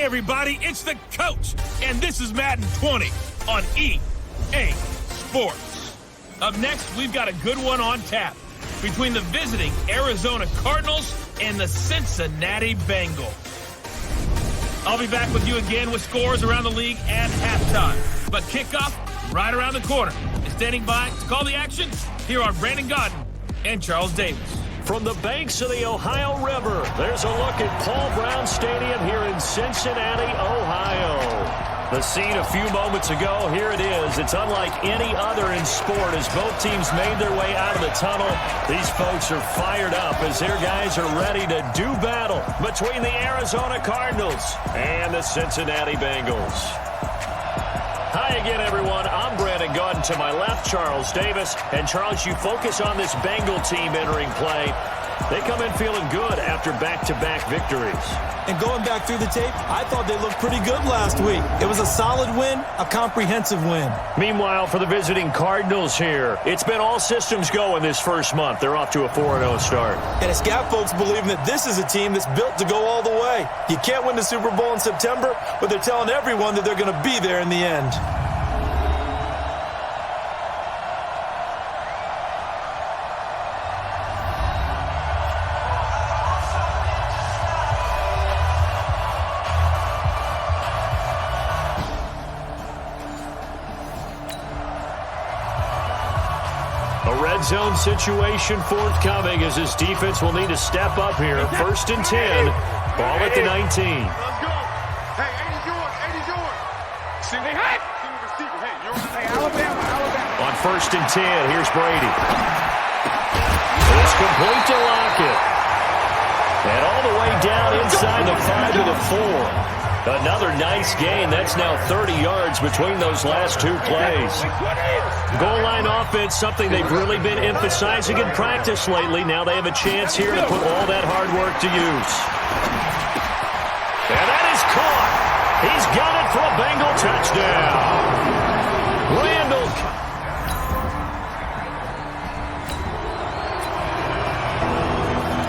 everybody, it's the coach, and this is Madden 20 on EA Sports. Up next, we've got a good one on tap between the visiting Arizona Cardinals and the Cincinnati Bengals. I'll be back with you again with scores around the league at halftime. But kickoff right around the corner. And standing by to call the action, here are Brandon Godden and Charles Davis. From the banks of the Ohio River, there's a look at Paul Brown Stadium here in Cincinnati, Ohio. The scene a few moments ago, here it is. It's unlike any other in sport as both teams made their way out of the tunnel. These folks are fired up as their guys are ready to do battle between the Arizona Cardinals and the Cincinnati Bengals. Hi again, everyone. I'm Brandon Godden. To my left, Charles Davis. And, Charles, you focus on this Bengal team entering play. They come in feeling good after back-to-back victories. And going back through the tape, I thought they looked pretty good last week. It was a solid win, a comprehensive win. Meanwhile, for the visiting Cardinals here, it's been all systems go in this first month. They're off to a 4-0 start. And it's got folks believing that this is a team that's built to go all the way. You can't win the Super Bowl in September, but they're telling everyone that they're going to be there in the end. Zone situation forthcoming as his defense will need to step up here. 1st and 10. Ball at the 19. Let's go. Hey, 80's yours. 80's yours. See the hey. Hey, yours. Hey, Alabama. On 1st and 10, here's Brady. It's complete to Lockett. And all the way down inside the 5 to the 4. Another nice gain. That's now 30 yards between those last two plays. Goal line offense, something they've really been emphasizing in practice lately. Now they have a chance here to put all that hard work to use. And that is caught. He's got it for a Bengal touchdown. Randall.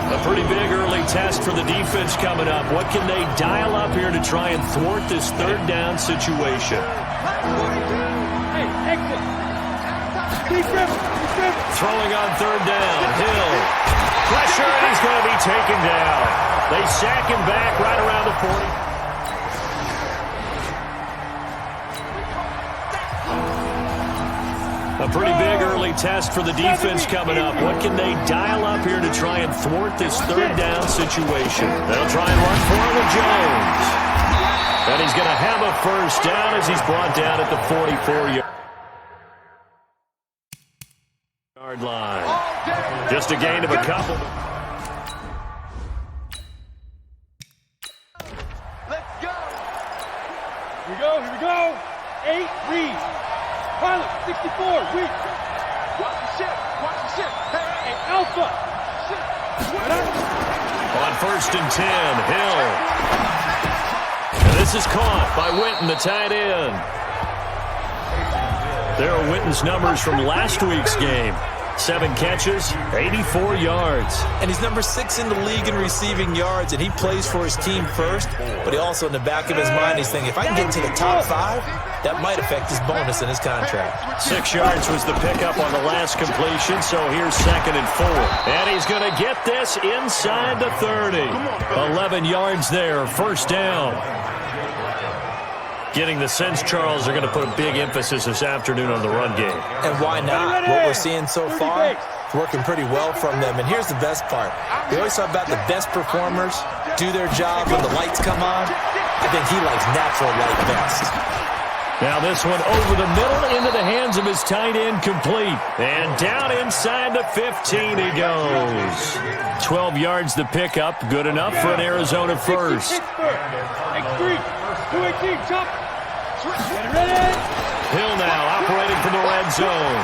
A pretty big early test for the defense coming up. What can they dial up here to try and thwart this 3rd down situation? Hey, exit. Throwing on 3rd down. Hill. Pressure, and he's going to be taken down. They sack him back right around the 40. A pretty big early test for the defense coming up. What can they dial up here to try and thwart this 3rd down situation? They'll try and run for it with Jones. And he's going to have a 1st down as he's brought down at the 44-yard line. Just a gain of a couple. Let's go. Here we go. 8 reads. Pilot, 64, weak. Watch the ship. Hey, Alpha. On 1st and 10, Hill. And this is caught by Winton, the tight end. There are Winton's numbers from last week's game. 7 catches, 84 yards. And he's number 6 in the league in receiving yards, and he plays for his team first. But he also, in the back of his mind, he's thinking, if I can get into the top 5, that might affect his bonus in his contract. 6 yards was the pickup on the last completion, so here's 2nd and 4. And he's going to get this inside the 30. 11 yards there, 1st down. Getting the sense, Charles, they're going to put a big emphasis this afternoon on the run game. And why not? What we're seeing so far, it's working pretty well from them. And here's the best part. We always talk about the best performers do their job when the lights come on. I think he likes natural light best. Now this one over the middle into the hands of his tight end, complete. And down inside the 15 he goes. 12 yards the pickup, good enough for an Arizona 1st. X3, 218, chop. Get ready. Hill now operating from the red zone.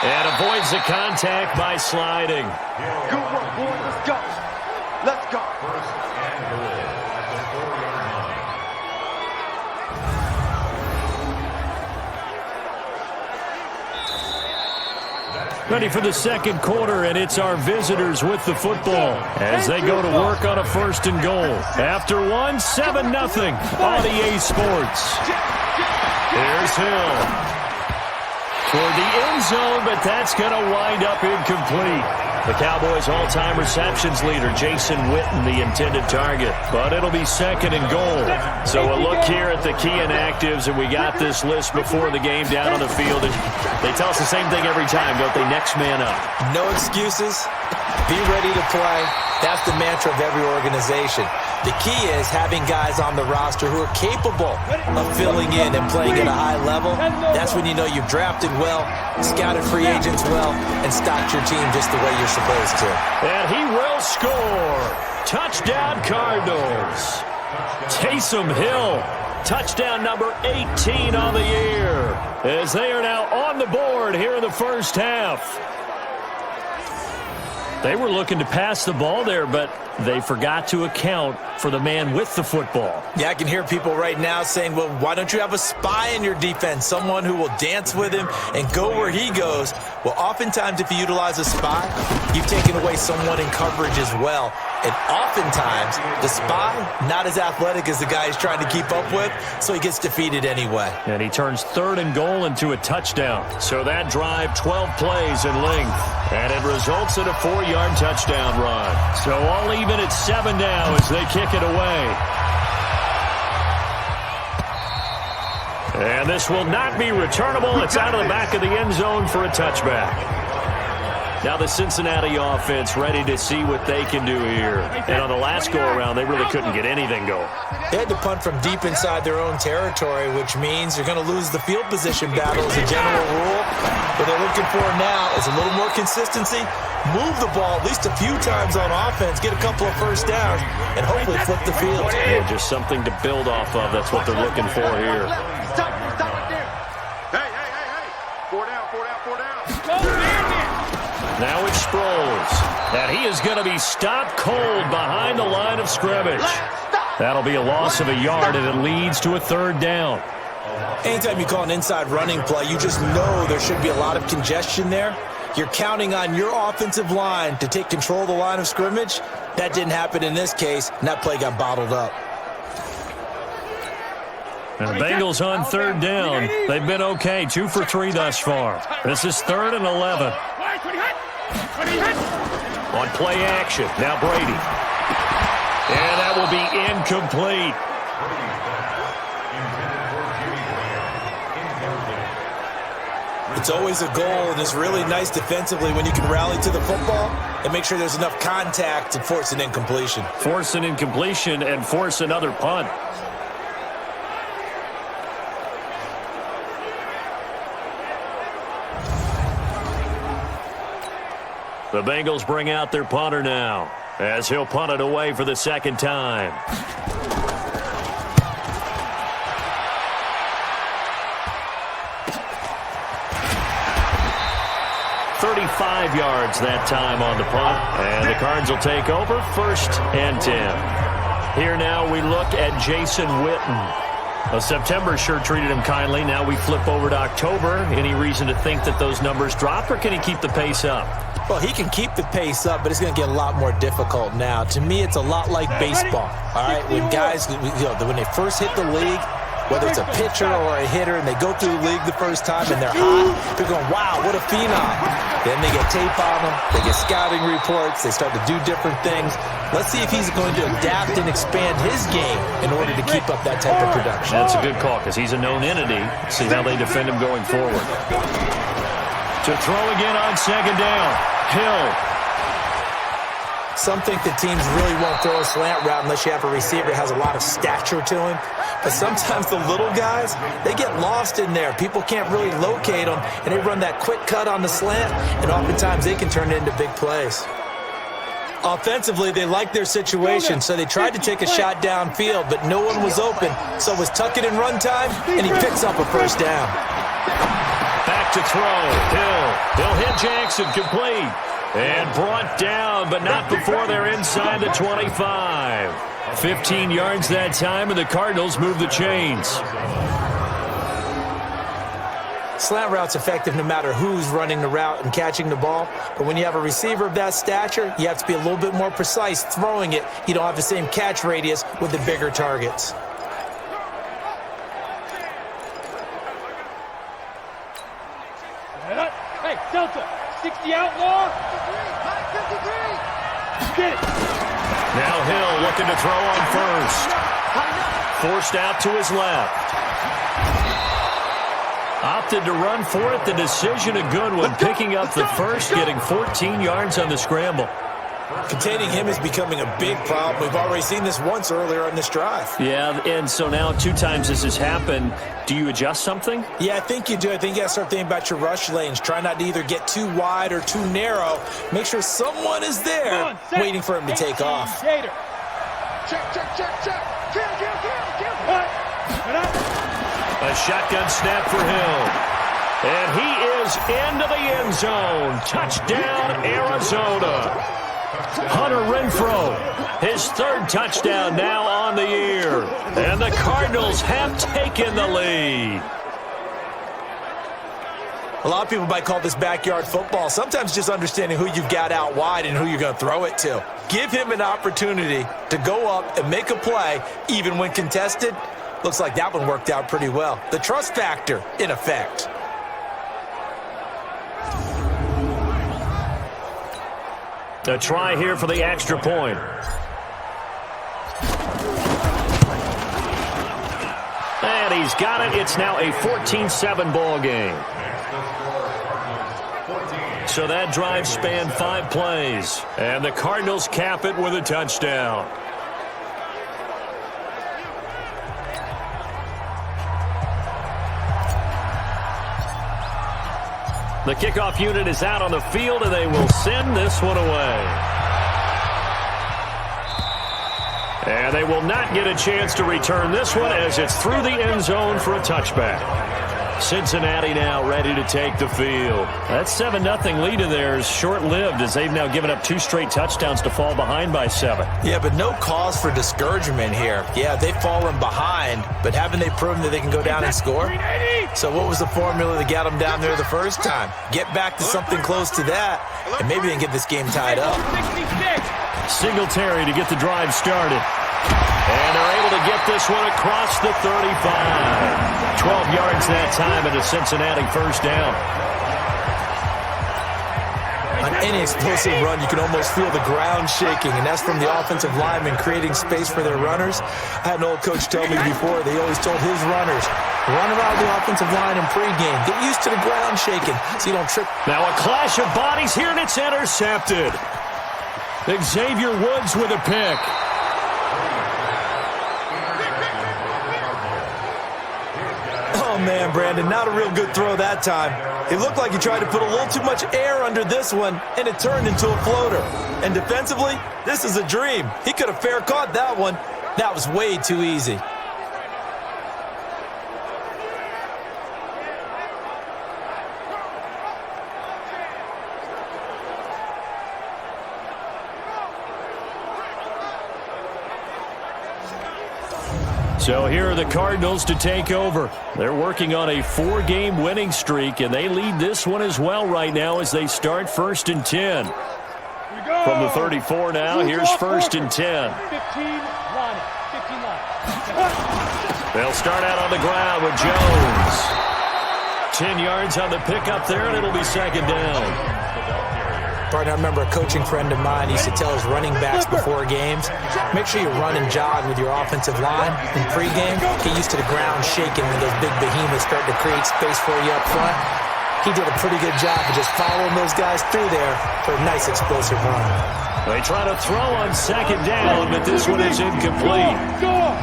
And avoids the contact by sliding. Good work, boys. Let's go. Let's go. Ready for the second quarter, and it's our visitors with the football as they go to work on a 1st and goal. After 1, 7-0 on EA Sports. Here's Hill for the end zone, but that's going to wind up incomplete. The Cowboys' all-time receptions leader, Jason Witten, the intended target. But it'll be 2nd and goal. So a look here at the key inactives, and we got this list before the game down on the field. And they tell us the same thing every time, don't they? Next man up. No excuses. Be ready to play. That's the mantra of every organization. The key is having guys on the roster who are capable of filling in and playing at a high level. That's when you know you've drafted well, scouted free agents well, and stocked your team just the way you're supposed to. And he will score. Touchdown, Cardinals. Taysom Hill, touchdown number 18 on the year, as they are now on the board here in the first half. They were looking to pass the ball there, but they forgot to account for the man with the football. Yeah, I can hear people right now saying, well, why don't you have a spy in your defense, someone who will dance with him and go where he goes? Well, oftentimes if you utilize a spy, you've taken away someone in coverage as well. And oftentimes, the spy, not as athletic as the guy he's trying to keep up with, so he gets defeated anyway. And he turns 3rd and goal into a touchdown. So that drive, 12 plays in length. And it results in a 4-yard touchdown run. So all even at 7 now as they kick it away. And this will not be returnable. It's out of the back of the end zone for a touchback. Now the Cincinnati offense ready to see what they can do here. And on the last go-around, they really couldn't get anything going. They had to punt from deep inside their own territory, which means you're going to lose the field position battle as a general rule. What they're looking for now is a little more consistency, move the ball at least a few times on offense, get a couple of first downs, and hopefully flip the field. Yeah, just something to build off of. That's what they're looking for here. Stop right there. Hey. 4 down. Now it's Sproles. And he is going to be stopped cold behind the line of scrimmage. That'll be a loss of a yard, and it leads to a 3rd down. Anytime you call an inside running play, you just know there should be a lot of congestion there. You're counting on your offensive line to take control of the line of scrimmage. That didn't happen in this case, and that play got bottled up. And the Bengals on 3rd down. They've been okay, 2 for 3 thus far. This is 3rd and 11. On play action, now Brady. And that will be incomplete. It's always a goal, and it's really nice defensively when you can rally to the football and make sure there's enough contact to force an incompletion. Force an incompletion and force another punt. The Bengals bring out their punter now, as he'll punt it away for the 2nd time. .35 yards that time on the punt, and the Cards will take over 1st and 10. Here now we look at Jason Witten. September sure treated him kindly. Now we flip over to October. Any reason to think that those numbers drop, or can he keep the pace up? Well, he can keep the pace up, but it's going to get a lot more difficult now. To me, it's a lot like baseball, all right? When guys, when they first hit the league, whether it's a pitcher or a hitter, and they go through the league the first time and they're hot, they're going, wow, what a phenom. Then they get tape on them, they get scouting reports, they start to do different things. Let's see if he's going to adapt and expand his game in order to keep up that type of production. That's a good call, because he's a known entity. See how they defend him going forward. To throw again on 2nd down, Hill. Some think that teams really won't throw a slant route unless you have a receiver that has a lot of stature to him. But sometimes the little guys, they get lost in there. People can't really locate them, and they run that quick cut on the slant, and oftentimes they can turn it into big plays. Offensively, they like their situation, so they tried to take a shot downfield, but no one was open. So it was tuck it in run time, and he picks up a 1st down. Back to throw. Hill. He'll hit Jackson, complete. And brought down, but not before they're inside the 25. 15 yards that time, and the Cardinals move the chains. Slant route's effective no matter who's running the route and catching the ball. But when you have a receiver of that stature, you have to be a little bit more precise throwing it. You don't have the same catch radius with the bigger targets. Hey, Delta, 60 outlaw. Get it. Now Hill looking to throw on first. Forced out to his left. Opted to run for it. The decision a good one. Picking up the first, getting 14 yards on the scramble. Containing him is becoming a big problem. We've already seen this once earlier on this drive. Yeah, and so now 2 times this has happened. Do you adjust something? Yeah, I think you do. I think you got to start thinking about your rush lanes. Try not to either get too wide or too narrow. Make sure someone is there waiting for him to take off. Check, check, check, check. Kill. A shotgun snap for Hill. And he is into the end zone. Touchdown, Arizona. Hunter Renfrow, his 3rd touchdown now on the year. And the Cardinals have taken the lead. A lot of people might call this backyard football. Sometimes just understanding who you've got out wide and who you're going to throw it to. Give him an opportunity to go up and make a play, even when contested. Looks like that one worked out pretty well. The trust factor in effect. A try here for the extra point. And he's got it. It's now a 14-7 ball game. So that drive spanned 5 plays. And the Cardinals cap it with a touchdown. The kickoff unit is out on the field, and they will send this one away. And they will not get a chance to return this one as it's through the end zone for a touchback. Cincinnati now ready to take the field. That 7-0 lead of theirs short-lived as they've now given up 2 straight touchdowns to fall behind by 7. Yeah, but no cause for discouragement here. Yeah, they've fallen behind, but haven't they proven that they can go down and score? So what was the formula that got them down there the first time? Get back to something close to that, and maybe they can get this game tied up. Singletary to get the drive started. And they're able to get this one across the 35. 12 yards that time and a Cincinnati first down. On any explosive run, you can almost feel the ground shaking, and that's from the offensive linemen creating space for their runners. I had an old coach tell me before, they always told his runners, run around the offensive line in pregame. Get used to the ground shaking so you don't trip. Now a clash of bodies here, and it's intercepted. Xavier Woods with a pick. Oh, man, Brandon, not a real good throw that time. It looked like he tried to put a little too much air under this one, and it turned into a floater. And defensively, this is a dream. He could have fair caught that one. That was way too easy. So here are the Cardinals to take over. They're working on a 4-game winning streak, and they lead this one as well right now as they start 1st and 10. From the 34 now, here's 1st and 10. 15 line. They'll start out on the ground with Jones. 10 yards on the pickup there, and it'll be 2nd down. I remember a coaching friend of mine used to tell his running backs before games, make sure you run and jog with your offensive line in pregame. Get used to the ground shaking when those big behemoths start to create space for you up front. He did a pretty good job of just following those guys through there for a nice explosive run. They try to throw on 2nd down, but this one is incomplete.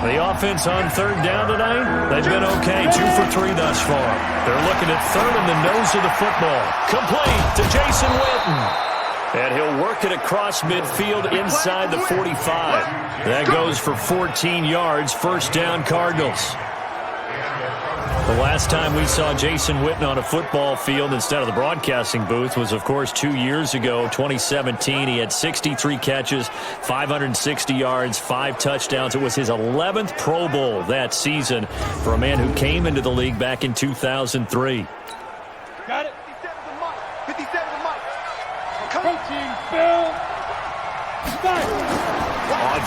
The offense on 3rd down tonight, they've been okay, 2 for 3 thus far. They're looking at 3rd in the nose of the football. Complete to Jason Witten. And he'll work it across midfield inside the 45. That goes for 14 yards, 1st down Cardinals. The last time we saw Jason Witten on a football field instead of the broadcasting booth was, of course, 2 years ago, 2017. He had 63 catches, 560 yards, 5 touchdowns. It was his 11th Pro Bowl that season for a man who came into the league back in 2003.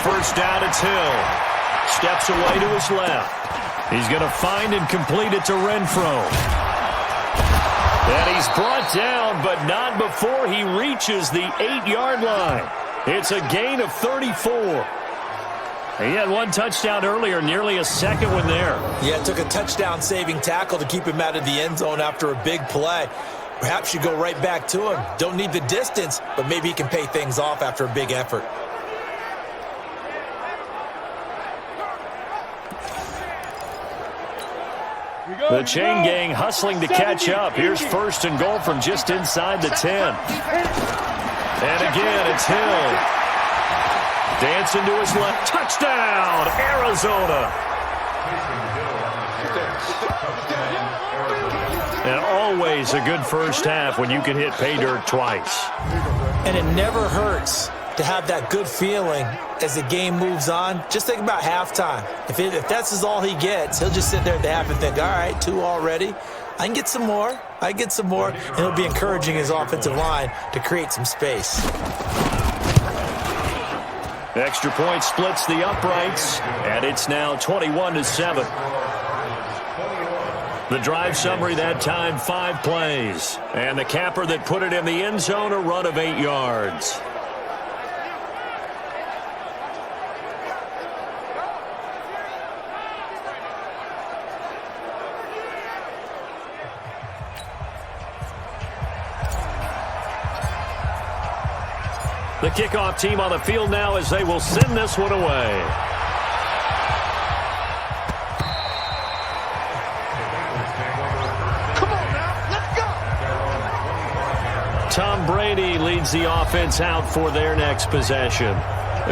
first down, it's Hill. Steps away to his left. He's going to find and complete it to Renfro. And he's brought down, but not before he reaches the 8-yard line. It's a gain of 34. He had one touchdown earlier, nearly a second one there. Yeah, it took a touchdown-saving tackle to keep him out of the end zone after a big play. Perhaps you go right back to him. Don't need the distance, but maybe he can pay things off after a big effort. The chain gang hustling to catch up. Here's first and goal from just inside the 10. And again, it's Hill. Dancing to his left. Touchdown, Arizona. And always a good first half when you can hit pay dirt twice. And it never hurts to have that good feeling as the game moves on. Just think about halftime. If that's all he gets, he'll just sit there at the half and think, all right, 2 already. I can get some more. And he'll be encouraging his offensive line to create some space. Extra point splits the uprights, and it's now 21-7. The drive summary that time, 5 plays. And the capper that put it in the end zone, a run of 8 yards. The kickoff team on the field now as they will send this one away. Come on now, let's go. Tom Brady leads the offense out for their next possession.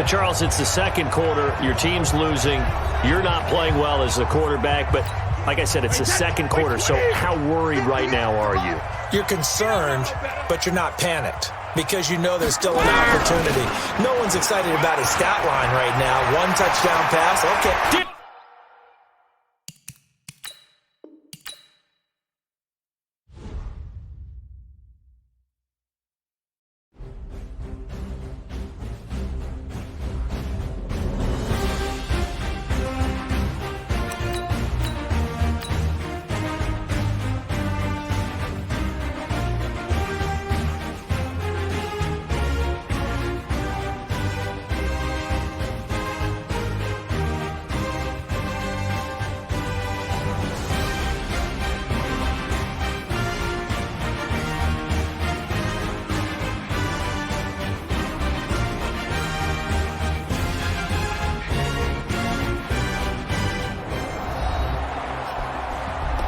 Charles, it's the second quarter. Your team's losing. You're not playing well as the quarterback, but like I said, it's the second quarter, so how worried right now are you? You're concerned, but you're not panicked, because you know there's still an opportunity. No one's excited about his stat line right now. 1 touchdown pass. Okay.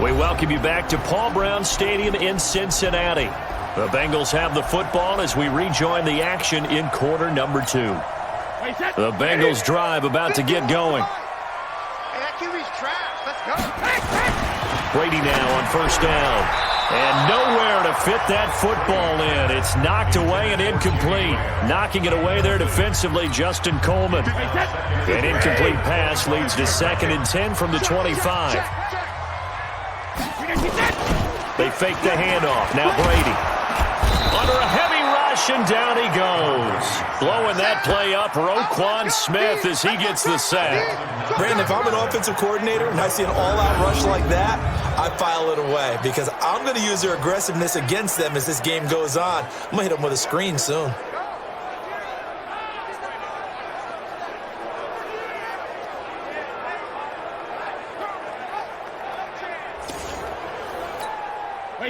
We welcome you back to Paul Brown Stadium in Cincinnati. The Bengals have the football as we rejoin the action in quarter number 2. The Bengals drive about to get going. Hey, that QB's trash. Let's go. Brady now on first down. And nowhere to fit that football in. It's knocked away and incomplete. Knocking it away there defensively, Justin Coleman. An incomplete pass leads to 2nd and 10 from the 25. They fake the handoff. Now Brady. Under a heavy rush, and down he goes. Blowing that play up, Roquan Smith as he gets the sack. Brandon, if I'm an offensive coordinator and I see an all-out rush like that, I file it away because I'm going to use their aggressiveness against them as this game goes on. I'm going to hit them with a screen soon.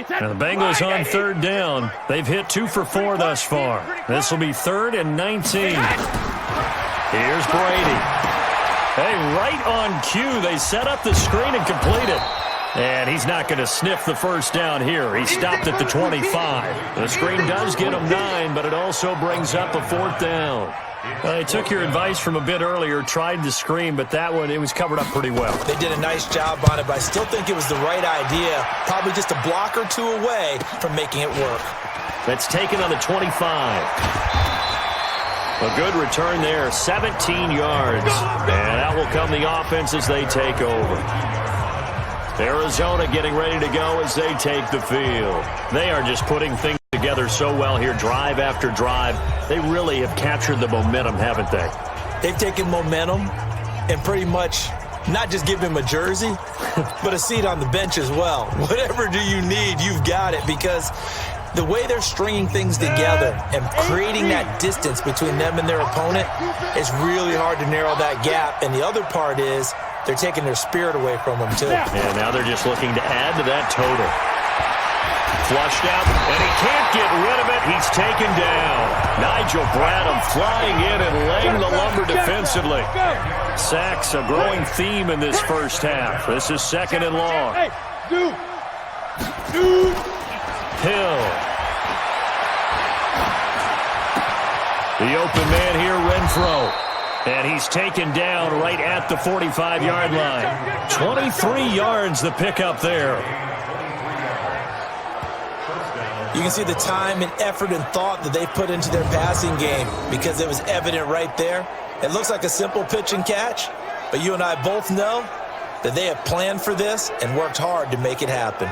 And the Bengals on 3rd down. They've hit 2 for 4 thus far. This will be 3rd and 19. Here's Brady. Hey, right on cue. They set up the screen and complete it. And he's not going to sniff the first down here. He stopped at the 25. The screen does get him 9, but it also brings up a 4th down. I took your advice from a bit earlier, tried the screen, but that one, it was covered up pretty well. They did a nice job on it, but I still think it was the right idea. Probably just a block or 2 away from making it work. That's taken on the 25. A good return there, 17 yards. And out will come the offense as they take over. Arizona getting ready to go as they take the field. They are just putting things together so well here, drive after drive. They really have captured the momentum, haven't they? They've taken momentum and pretty much not just give him a jersey, but a seat on the bench as well. Whatever do you need, you've got it, because the way they're stringing things together and creating that distance between them and their opponent, it's really hard to narrow that gap. And the other part is they're taking their spirit away from them, too. And now they're just looking to add to that total. Flushed out, and he can't get rid of it. He's taken down. Nigel Bradham flying in and laying the lumber defensively. Sacks a growing theme in this first half. This is second and long. Hill. The open man here, Renfro. And he's taken down right at the 45-yard line. 23 yards the pickup there. You can see the time and effort and thought that they put into their passing game, because it was evident right there. It looks like a simple pitch and catch, but you and I both know that they have planned for this and worked hard to make it happen.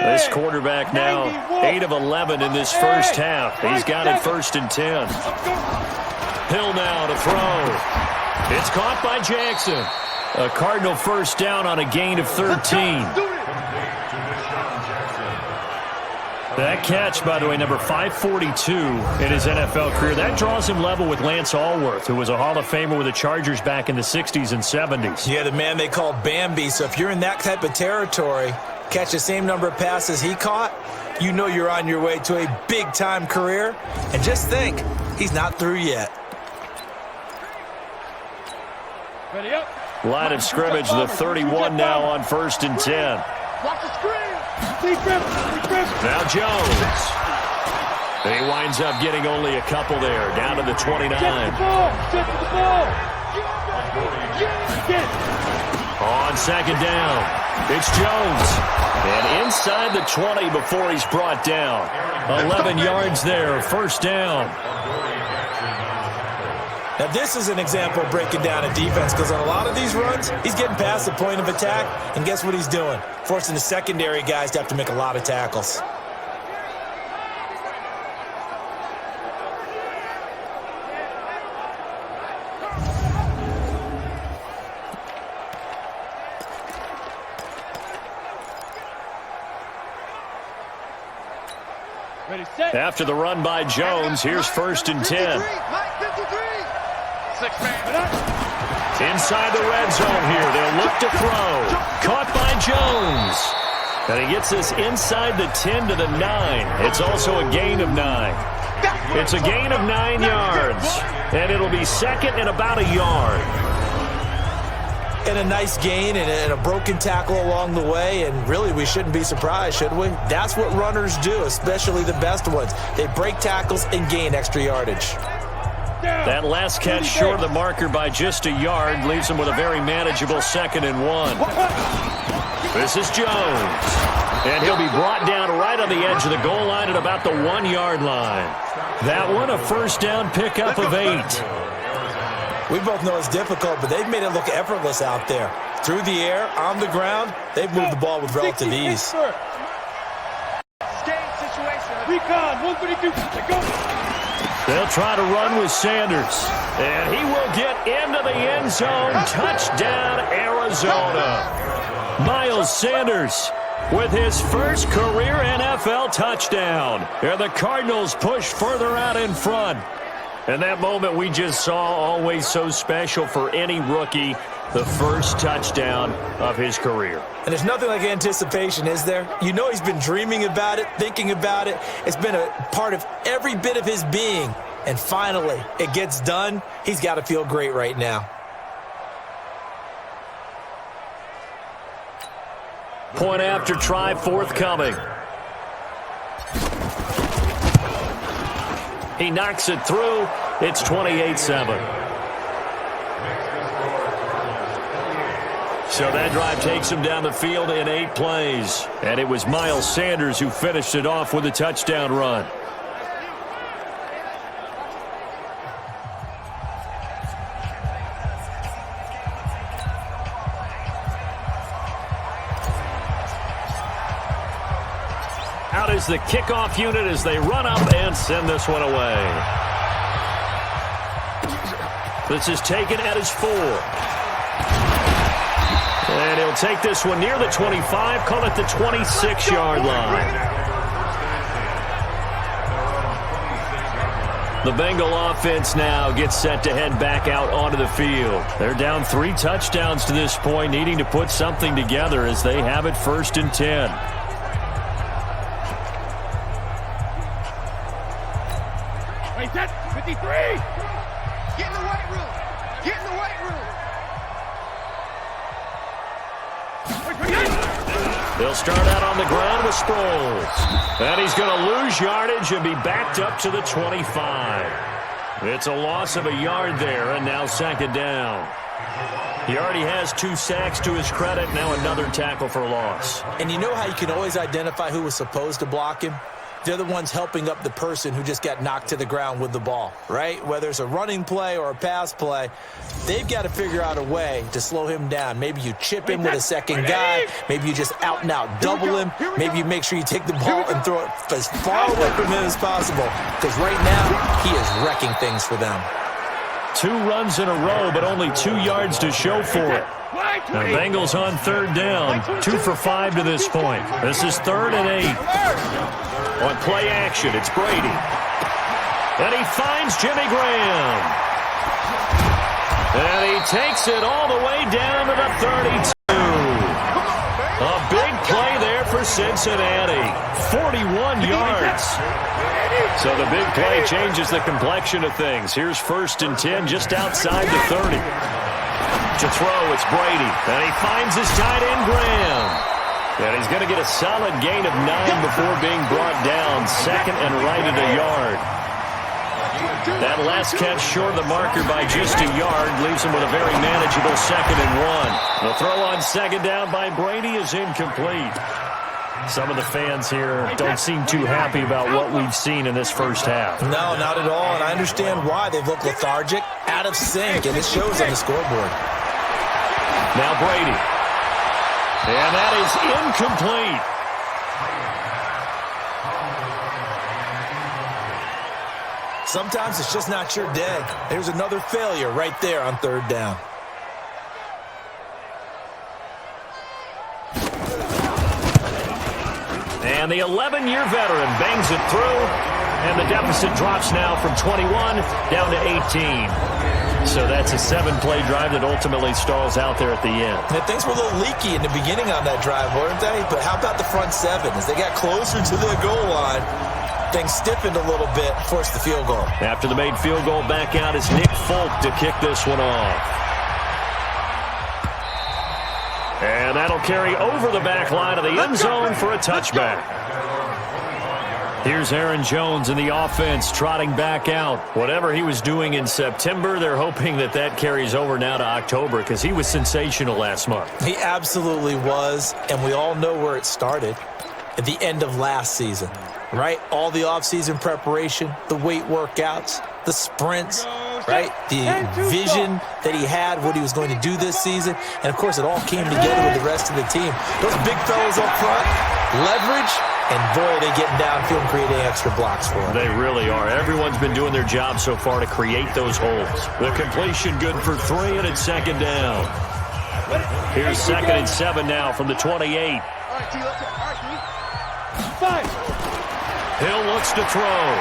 This quarterback now 8 of 11 in this first half. He's got it 1st and 10. Hill now to throw. It's caught by Jackson. A Cardinal first down on a gain of 13. That catch, by the way, number 542 in his NFL career. That draws him level with Lance Allworth, who was a Hall of Famer with the Chargers back in the 60s and 70s. Yeah, the man they called Bambi. So if you're in that type of territory, catch the same number of passes he caught, you know you're on your way to a big-time career. And just think, he's not through yet. Ready up. Line of scrimmage, the 31 now on 1st and 10. Watch the screen. Now Jones. And he winds up getting only a couple there, down to the 29. Get the ball. On 2nd down, it's Jones. And inside the 20 before he's brought down. 11 yards there, 1st down. Now, this is an example of breaking down a defense, because on a lot of these runs, he's getting past the point of attack, and guess what he's doing? Forcing the secondary guys to have to make a lot of tackles. Ready, set. After the run by Jones, here's 1st and 10. Inside the red zone here. They'll look to throw. Caught by Jones. And he gets this inside the 10 to the 9. It's also a gain of 9. It's a gain of 9 yards. And it'll be 2nd and about a yard. And a nice gain and a broken tackle along the way, and really we shouldn't be surprised, should we? That's what runners do, especially the best ones. They break tackles and gain extra yardage. That last catch short of the marker by just a yard leaves him with a very manageable 2nd and 1. This is Jones. And he'll be brought down right on the edge of the goal line at about the 1-yard line. That one a 1st down pickup of 8. We both know it's difficult, but they've made it look effortless out there. Through the air, on the ground, they've moved the ball with relative ease. Recon, 132, go. They'll try to run with Sanders. And he will get into the end zone. Touchdown, Arizona. Miles Sanders with his first career NFL touchdown. And the Cardinals push further out in front. And that moment we just saw, always so special for any rookie, the first touchdown of his career. And there's nothing like anticipation, is there? You know he's been dreaming about it, thinking about it. It's been a part of every bit of his being. And finally, it gets done. He's got to feel great right now. Point after try forthcoming. He knocks it through. It's 28-7. So that drive takes him down the field in 8 plays. And it was Miles Sanders who finished it off with a touchdown run. Out is the kickoff unit as they run up and send this one away. This is taken at his 4. And he'll take this one near the 25, call it the 26-yard line. The Bengal offense now gets set to head back out onto the field. They're down 3 touchdowns to this point, needing to put something together as they have it 1st and 10. Wait, that's 53! Get in the weight room! Get in the weight room! They'll start out on the ground with Sproles. And he's going to lose yardage and be backed up to the 25. It's a loss of a yard there, and now 2nd down. He already has 2 sacks to his credit, now another tackle for loss. And you know how you can always identify who was supposed to block him? They're the ones helping up the person who just got knocked to the ground with the ball, right? Whether it's a running play or a pass play, they've got to figure out a way to slow him down. Maybe you chip him with a second guy. Maybe you just out and out double him. Maybe you make sure you take the ball and throw it as far away from him as possible. Because right now, he is wrecking things for them. 2 runs in a row, but only 2 yards to show for it. The Bengals on 3rd down, 2 for 5 to this point. This is 3rd and 8. On play action, it's Brady. And he finds Jimmy Graham. And he takes it all the way down to the 32. A big play there for Cincinnati. 41 yards. So the big play changes the complexion of things. Here's 1st and 10 just outside the 30. To throw, it's Brady. And he finds his tight end, Graham. And he's going to get a solid gain of 9 before being brought down. 2nd and right at a yard. That last catch short of the marker by just a yard leaves him with a very manageable 2nd and 1. The throw on 2nd down by Brady is incomplete. Some of the fans here don't seem too happy about what we've seen in this first half. No, not at all, and I understand why. They've looked lethargic, out of sync, and it shows on the scoreboard. Now Brady. And that is incomplete. Sometimes it's just not your day. There's another failure right there on 3rd down. And the 11-year veteran bangs it through, and the deficit drops now from 21 down to 18. So that's a 7-play drive that ultimately stalls out there at the end. And things were a little leaky in the beginning on that drive, weren't they? But how about the front 7? As they got closer to the goal line, things stiffened a little bit, forced the field goal. After the made field goal, back out is Nick Folk to kick this one off. And that'll carry over the back line of the end zone for a touchback. Here's Aaron Jones in the offense trotting back out. Whatever he was doing in September, they're hoping that that carries over now to October because he was sensational last month. He absolutely was, and we all know where it started at the end of last season, right? All the offseason preparation, the weight workouts, the sprints, right? The vision that he had, what he was going to do this season, and, of course, it all came together with the rest of the team. Those big fellas up front, leverage, and boy, are they getting downfield and creating extra blocks for him. They really are. Everyone's been doing their job so far to create those holes. The completion good for 3, and it's 2nd down. Here's 2nd and 7 now from the 28. Hill looks to throw.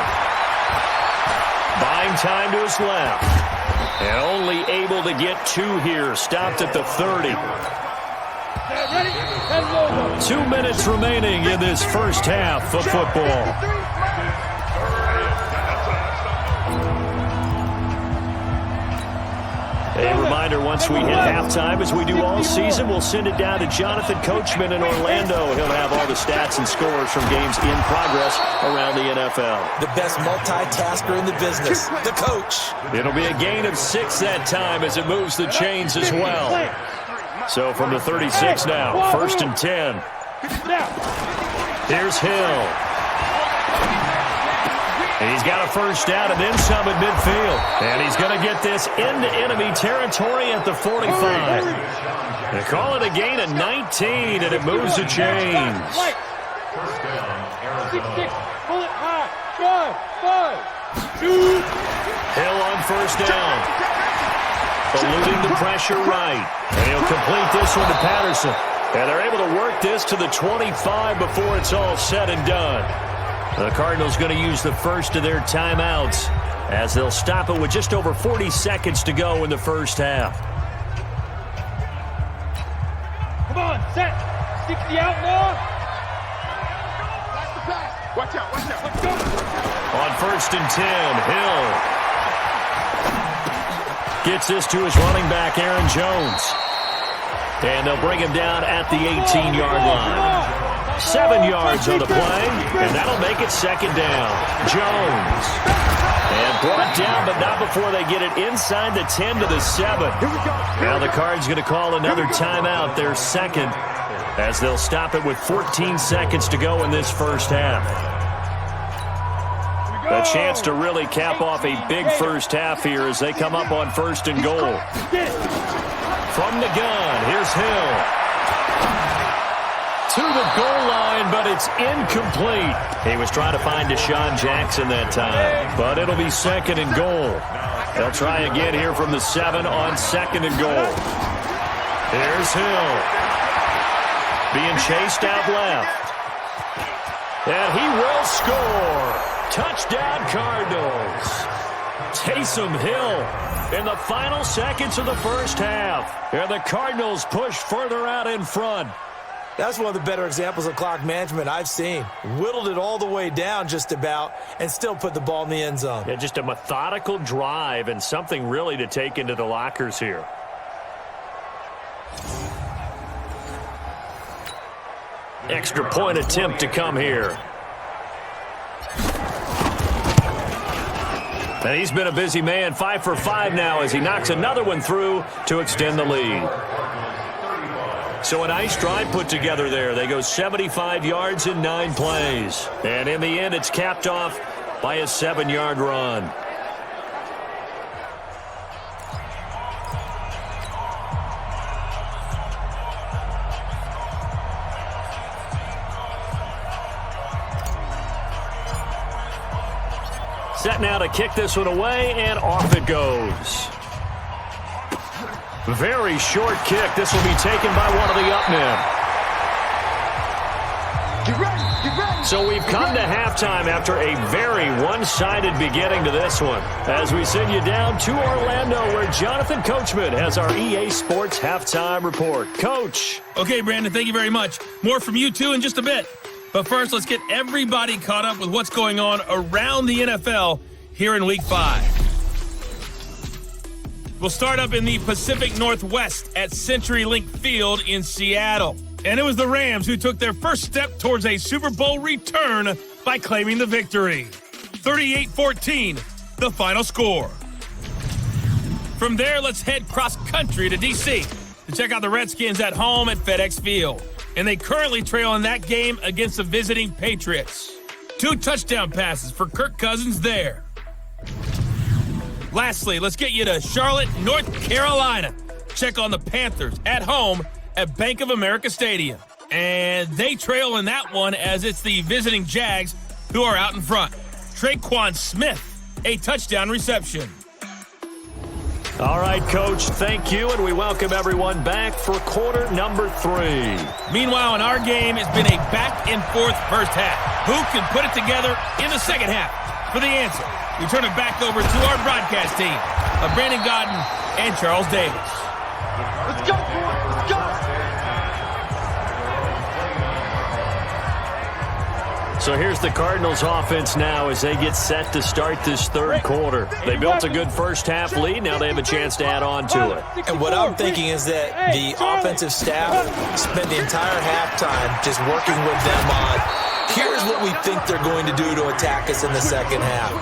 Buying time to his left. And only able to get 2 here. Stopped at the 30. 2 minutes remaining in this first half of football. A reminder, once we hit halftime, as we do all season, we'll send it down to Jonathan Coachman in Orlando. He'll have all the stats and scores from games in progress around the NFL. The best multitasker in the business, the coach. It'll be a gain of 6 that time as it moves the chains as well. So from the 36 now, 1st and 10. Here's Hill. He's got a first down and then some at midfield. And he's going to get this into enemy territory at the 45. They call it a gain of 19, and it moves the chains. 6. Pull it high. 5. Shoot. Hill on first down. Eluding the pressure right. And he'll complete this one to Patterson. And they're able to work this to the 25 before it's all said and done. The Cardinals going to use the first of their timeouts as they'll stop it with just over 40 seconds to go in the first half. Come on, set. 60 out now. Pass the pass. Watch out, watch out. Let's go. On first and 10, Hill gets this to his running back, Aaron Jones. And they'll bring him down at the 18-yard line. 7 yards on the play, and that'll make it second down. Jones. And brought down, but not before they get it inside the 10 to the 7. Now the Cards going to call another timeout, their second, as they'll stop it with 14 seconds to go in this first half. A chance to really cap off a big first half here as they come up on first and goal. From the gun, here's Hill. To the goal line, but it's incomplete. He was trying to find Deshaun Jackson that time, but it'll be second and goal. They'll try again here from the 7 on second and goal. Here's Hill. Being chased out left. And he will score. Touchdown, Cardinals. Taysom Hill in the final seconds of the first half. And the Cardinals push further out in front. That's one of the better examples of clock management I've seen. Whittled it all the way down just about and still put the ball in the end zone. Yeah, just a methodical drive and something really to take into the lockers here. Extra point attempt to come here. And he's been a busy man, 5 for 5 now as he knocks another one through to extend the lead. So a nice drive put together there. They go 75 yards in 9 plays. And in the end, it's capped off by a 7-yard run. Set now to kick this one away, and off it goes. Very short kick. This will be taken by one of the up men. Get ready, get ready. So we've come to halftime after a very one-sided beginning to this one. As we send you down to Orlando, where Jonathan Coachman has our EA Sports halftime report. Coach. Okay, Brandon, thank you very much. More from you two in just a bit. But first, let's get everybody caught up with what's going on around the NFL here in Week 5. We'll start up in the Pacific Northwest at CenturyLink Field in Seattle. And it was the Rams who took their first step towards a Super Bowl return by claiming the victory. 38-14, the final score. From there, let's head cross-country to D.C. to check out the Redskins at home at FedEx Field. And they currently trail in that game against the visiting Patriots. 2 touchdown passes for Kirk Cousins there. Lastly, let's get you to Charlotte, North Carolina. Check on the Panthers at home at Bank of America Stadium. And they trail in that one as it's the visiting Jags who are out in front. Traquan Smith, a touchdown reception. All right, Coach, thank you, and we welcome everyone back for quarter number 3. Meanwhile, in our game, it's been a back-and-forth first half. Who can put it together in the second half? For the answer, we turn it back over to our broadcast team of Brandon Godden and Charles Davis. Let's go, boys. Let's go. So here's the Cardinals offense now as they get set to start this third quarter. They built a good first half lead. Now they have a chance to add on to it. And what I'm thinking is that the offensive staff spent the entire halftime just working with them on, here's what we think they're going to do to attack us in the second half.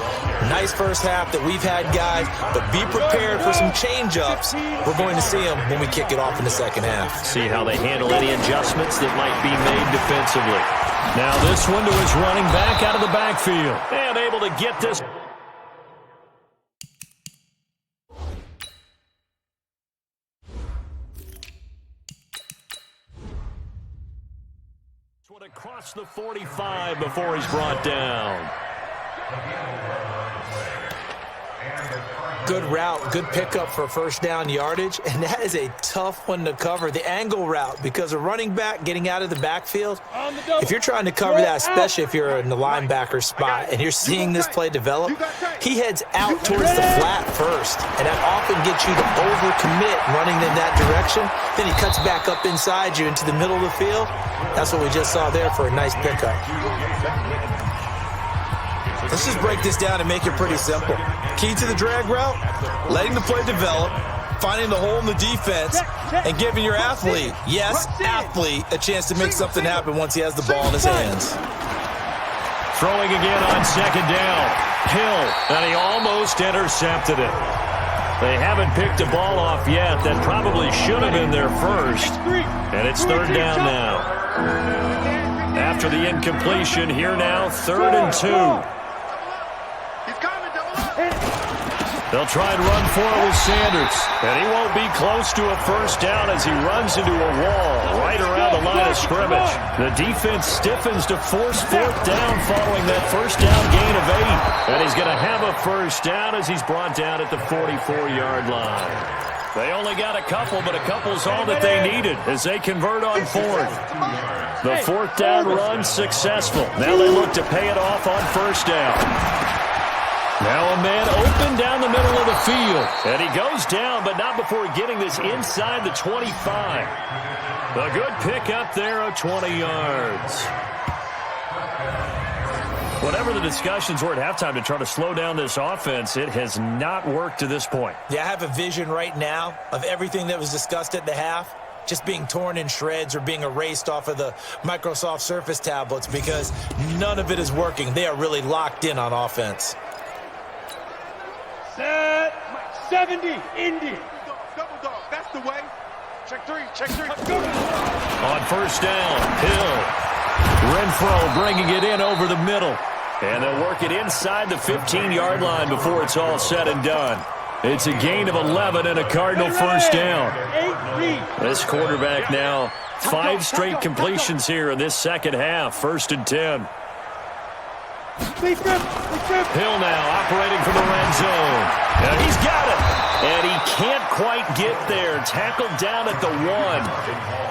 Nice first half that we've had, guys, but be prepared for some change-ups. We're going to see them when we kick it off in the second half. See how they handle any adjustments that might be made defensively. Now this one to his running back out of the backfield. And able to get this. across the 45 before he's brought down. Good route, good pickup for first down yardage, and that is a tough one to cover, the angle route, because a running back getting out of the backfield, if you're trying to cover that, especially if you're in the linebacker spot and you're seeing this play develop, he heads out towards the flat first, and that often gets you to overcommit running in that direction. Then he cuts back up inside you into the middle of the field. That's what we just saw there for a nice pickup. Let's just break this down and make it pretty simple. Key to the drag route, letting the play develop, finding the hole in the defense, and giving your athlete, yes, athlete, a chance to make something happen once he has the ball in his hands. Throwing again on second down. Hill, and he almost intercepted it. They haven't picked a ball off yet. That probably should have been their first. And it's third down now. After the incompletion, here now, 3rd and 2. They'll try and run for it with Sanders. And he won't be close to a first down as he runs into a wall right around the line of scrimmage. The defense stiffens to force 4th down following that first down gain of 8. And he's going to have a first down as he's brought down at the 44-yard line. They only got a couple, but a couple's all that they needed as they convert on 4th. The 4th down run successful. Now they look to pay it off on first down. Now a man open down the middle of the field. And he goes down, but not before getting this inside the 25. A good pickup there of 20 yards. Whatever the discussions were at halftime to try to slow down this offense, it has not worked to this point. Yeah, I have a vision right now of everything that was discussed at the half just being torn in shreds or being erased off of the Microsoft Surface tablets because none of it is working. They are really locked in on offense. Set 70, Indy. Double dog, that's the way. Check 3, check 3. On first down, Hill. Renfro bringing it in over the middle. And they'll work it inside the 15-yard line before it's all said and done. It's a gain of 11 and a Cardinal first down. This quarterback now 5 straight completions here in this second half. 1st and 10. Hill now operating from the red zone. And he's got it. And he can't quite get there. Tackled down at the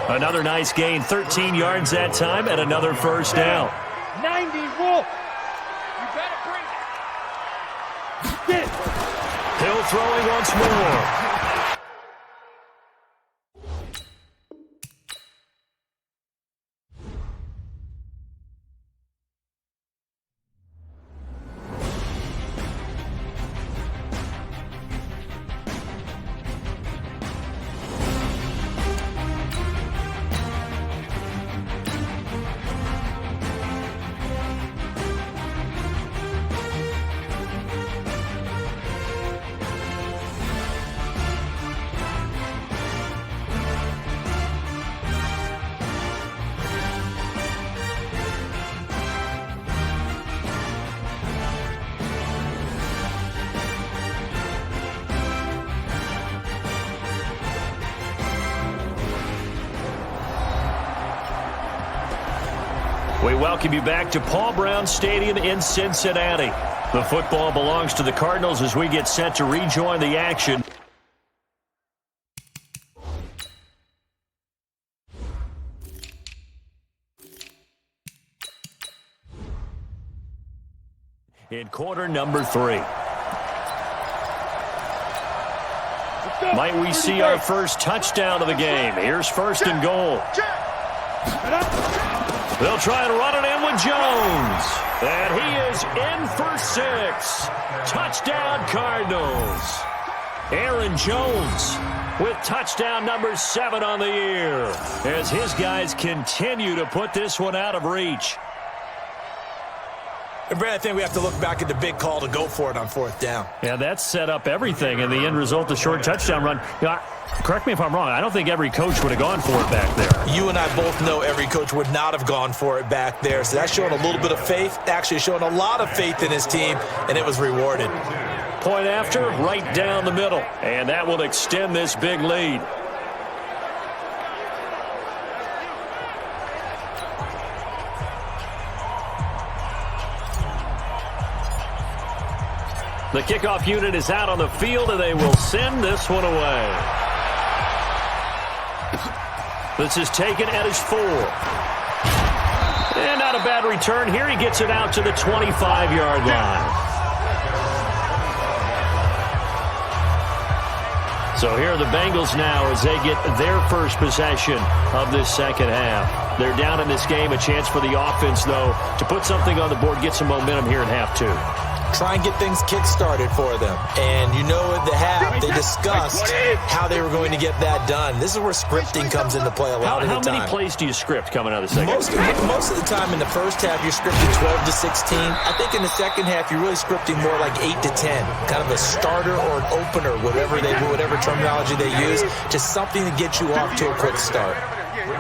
1. Another nice gain. 13 yards that time and another first down. 90, Wolf. You better bring it. Hill throwing once more. We welcome you back to Paul Brown Stadium in Cincinnati. The football belongs to the Cardinals as we get set to rejoin the action. In quarter number 3. Might we see our first touchdown of the game? Here's 1st and goal. They'll try and run it in with Jones. And he is in for 6. Touchdown, Cardinals. Aaron Jones with touchdown number 7 on the year as his guys continue to put this one out of reach. And Brad, I think we have to look back at the big call to go for it on 4th down. Yeah, that set up everything, and the end result, the short touchdown run. Correct me if I'm wrong. I don't think every coach would have gone for it back there. You and I both know every coach would not have gone for it back there. So that's showing a little bit of faith, actually showing a lot of faith in his team, and it was rewarded. Point after, right down the middle. And that will extend this big lead. The kickoff unit is out on the field, and they will send this one away. This is taken at his 4. And not a bad return here. He gets it out to the 25-yard line. So here are the Bengals now as they get their first possession of this second half. They're down in this game. A chance for the offense, though, to put something on the board, get some momentum here in half 2. Try and get things kick-started for them. And you know at the half, they discussed how they were going to get that done. This is where scripting comes into play a lot of the time. How many plays do you script coming out of the second half? Most of the time in the first half, you're scripting 12 to 16. I think in the second half, you're really scripting more like 8 to 10. Kind of a starter or an opener, whatever terminology they use. Just something to get you off to a quick start.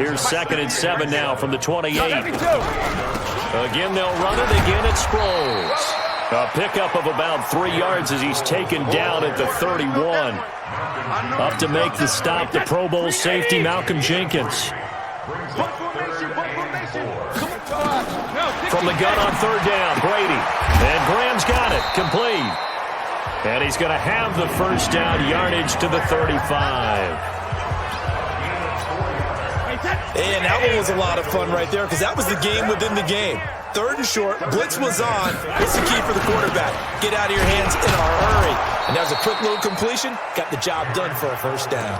Here's 2nd and 7 now from the 28. Again, they'll run it. Again, it Sproles. A pickup of about 3 yards as he's taken down at the 31. Up to make the stop, the Pro Bowl safety, Malcolm Jenkins. From the gun on 3rd down, Brady. And Graham's got it, complete. And he's going to have the first down, yardage to the 35. And that one was a lot of fun right there because that was the game within the game. 3rd and short, blitz was on. What's the key for the quarterback? Get out of your hands in a hurry. And that was a quick little completion. Got the job done for a first down.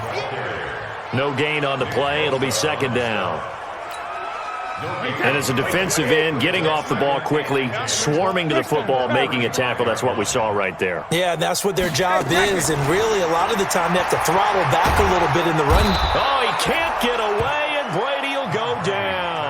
No gain on the play. It'll be 2nd down. And as a defensive end, getting off the ball quickly, swarming to the football, making a tackle. That's what we saw right there. Yeah, and that's what their job is. And really, a lot of the time, they have to throttle back a little bit in the run. Oh, he can't get away, and Brady will go down.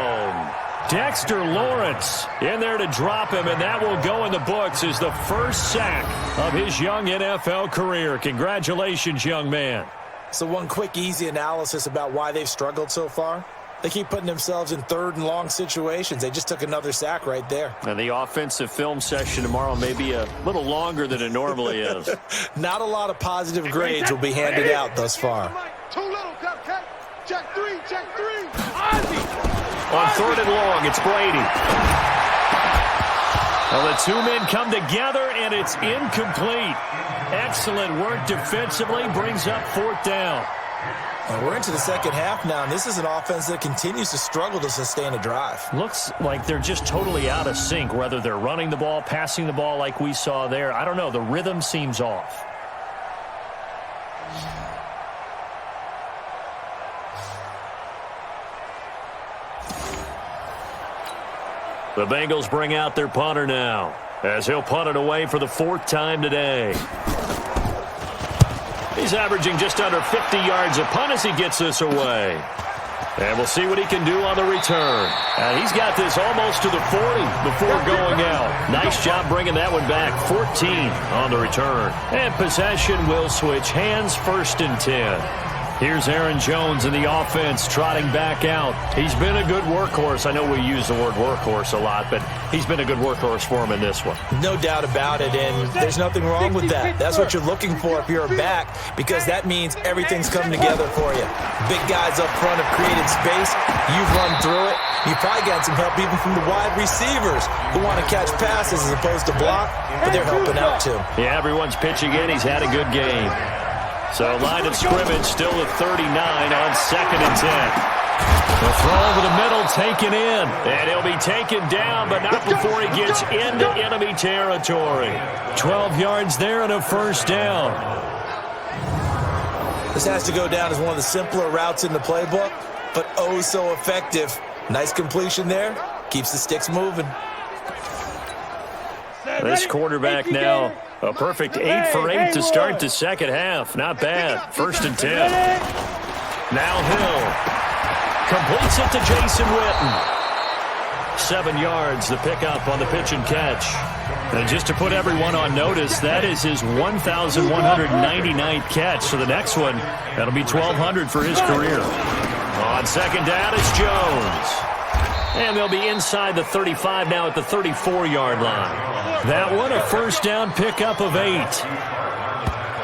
Dexter Lawrence in there to drop him, and that will go in the books as the first sack of his young NFL career. Congratulations, young man. So one quick, easy analysis about why they've struggled so far. They keep putting themselves in 3rd and long situations. They just took another sack right there. And the offensive film session tomorrow may be a little longer than it normally is. Not a lot of positive grades will be handed out thus far. Too little, cupcake. Check 3, check 3. On 3rd and long, it's Brady. Well, the 2 men come together, and it's incomplete. Excellent work defensively, brings up 4th down. And we're into the second half now, and this is an offense that continues to struggle to sustain a drive. Looks like they're just totally out of sync, whether they're running the ball, passing the ball like we saw there. I don't know. The rhythm seems off. The Bengals bring out their punter now, as he'll punt it away for the 4th time today. He's averaging just under 50 yards a punt as he gets this away. And we'll see what he can do on the return. And he's got this almost to the 40 before going out. Nice job bringing that one back. 14 on the return. And possession will switch hands, 1st and 10. Here's Aaron Jones in the offense trotting back out. He's been a good workhorse. I know we use the word workhorse a lot, but he's been a good workhorse for him in this one. No doubt about it, and there's nothing wrong with that. That's what you're looking for if you're a back, because that means everything's coming together for you. Big guys up front have created space. You've run through it. You've probably got some help even from the wide receivers who want to catch passes as opposed to block, but they're helping out too. Yeah, everyone's pitching in. He's had a good game. So line of scrimmage still at 39 on 2nd and 10. The throw over the middle taken in. And he'll be taken down, but not before he gets into enemy territory. 12 yards there and a first down. This has to go down as one of the simpler routes in the playbook, but oh so effective. Nice completion there. Keeps the sticks moving. This quarterback now, a perfect 8 for 8 to start the second half. Not bad. 1st and 10. Now Hill completes it to Jason Witten. 7 yards, the pickup on the pitch and catch. And just to put everyone on notice, that is his 1,199th catch. So the next one, that'll be 1,200 for his career. On 2nd down, it's Jones. And they'll be inside the 35 now at the 34-yard line. That one, a first down pickup of 8.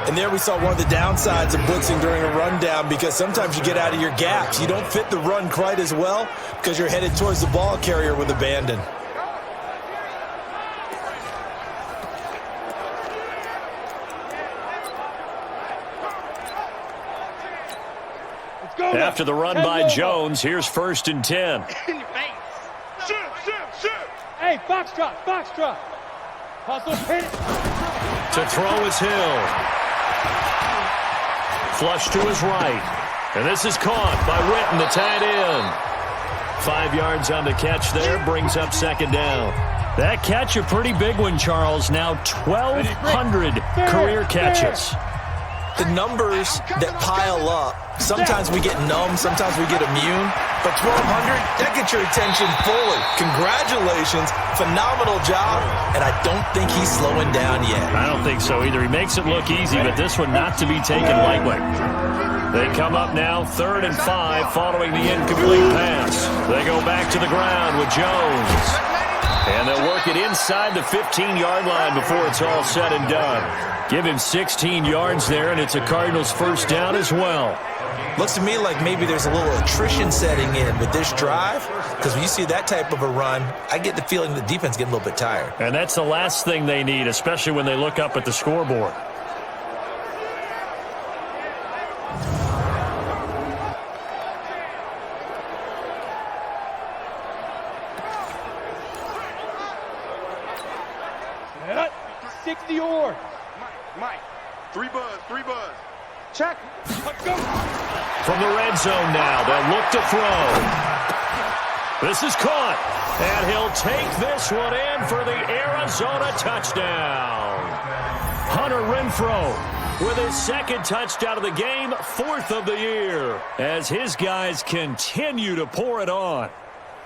And there we saw one of the downsides of blitzing during a rundown, because sometimes you get out of your gaps. You don't fit the run quite as well because you're headed towards the ball carrier with abandon. After the run by Jones, here's 1st and 10. Hey, foxtrot, foxtrot. Hustle, hit it. To throw is Hill. Flush to his right. And this is caught by Witten, the tight end. 5 yards on the catch there, brings up 2nd down. That catch, a pretty big one, Charles. Now 1,200 career catches. The numbers that pile up, sometimes we get numb, sometimes we get immune, but 1,200, that gets your attention fully. Congratulations, phenomenal job, and I don't think he's slowing down yet. I don't think so either. He makes it look easy, but this one not to be taken lightly. They come up now 3rd and 5 following the incomplete pass. They go back to the ground with Jones. And they'll work it inside the 15-yard line before it's all said and done. Give him 16 yards there, and it's a Cardinals 1st down as well. Looks to me like maybe there's a little attrition setting in with this drive, because when you see that type of a run, I get the feeling the defense getting a little bit tired. And that's the last thing they need, especially when they look up at the scoreboard. Yep. 60 yard. Mike. 3 buzz. Check. Let's go. From the red zone now, they'll look to throw. This is caught, and he'll take this one in for the Arizona touchdown. Hunter Renfrow with his 2nd touchdown of the game, 4th of the year, as his guys continue to pour it on.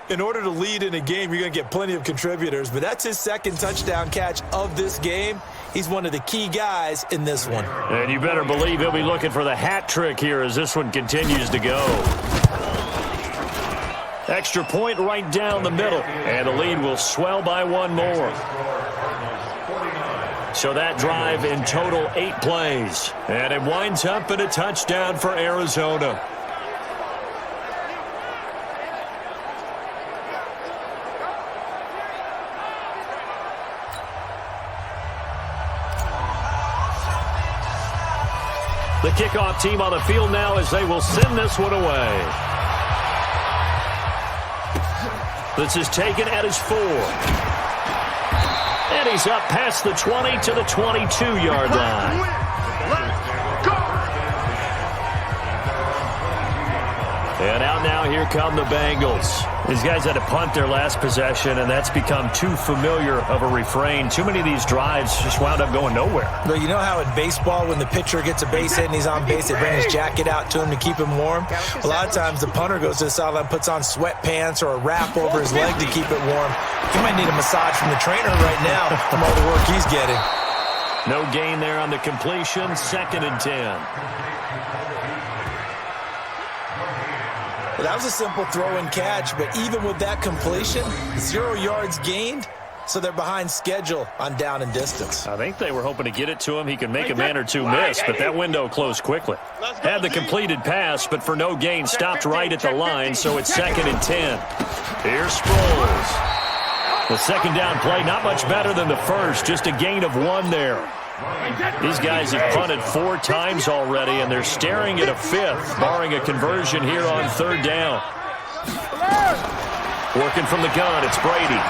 In order to lead in a game, you're going to get plenty of contributors, but that's his 2nd touchdown catch of this game. He's one of the key guys in this one. And you better believe he'll be looking for the hat trick here as this one continues to go. Extra point right down the middle, and the lead will swell by 1 more. So that drive in total 8 plays, and it winds up in a touchdown for Arizona. The kickoff team on the field now as they will send this one away. This is taken at his 4. And he's up past the 20 to the 22-yard line. And out now, here come the Bengals. These guys had to punt their last possession, and that's become too familiar of a refrain. Too many of these drives just wound up going nowhere. But you know how in baseball, when the pitcher gets a base hit and he's on base, they bring his jacket out to him to keep him warm? A lot of times the punter goes to the sideline, puts on sweatpants or a wrap over his leg to keep it warm. He might need a massage from the trainer right now from all the work he's getting. No gain there on the completion, 2nd and 10. That was a simple throw and catch, but even with that completion, 0 yards gained, so they're behind schedule on down and distance. I think they were hoping to get it to him. He could make a man or two miss, but that window closed quickly. Had the completed pass, but for no gain, stopped right at the line, so it's 2nd and 10. Here's Sproles. The 2nd down play, not much better than the first, just a gain of 1 there. These guys have punted 4 times already, and they're staring at a 5th, barring a conversion here on 3rd down. Working from the gun, it's Brady.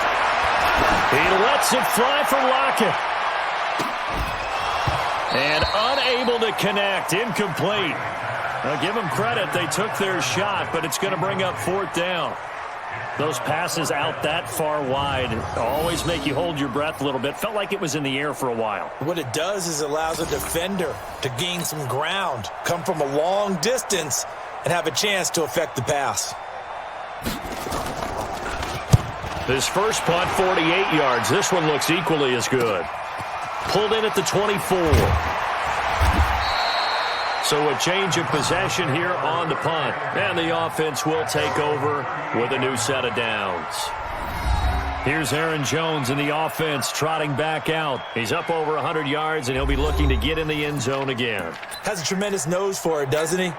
He lets it fly for Lockett. And unable to connect, incomplete. Now give them credit, they took their shot, but it's going to bring up 4th down. Those passes out that far wide always make you hold your breath a little bit. Felt like it was in the air for a while. What it does is it allows a defender to gain some ground, come from a long distance, and have a chance to affect the pass. His first punt, 48 yards. This one looks equally as good. Pulled in at the 24. So a change of possession here on the punt. And the offense will take over with a new set of downs. Here's Aaron Jones in the offense trotting back out. He's up over 100 yards, and he'll be looking to get in the end zone again. Has a tremendous nose for it, doesn't he?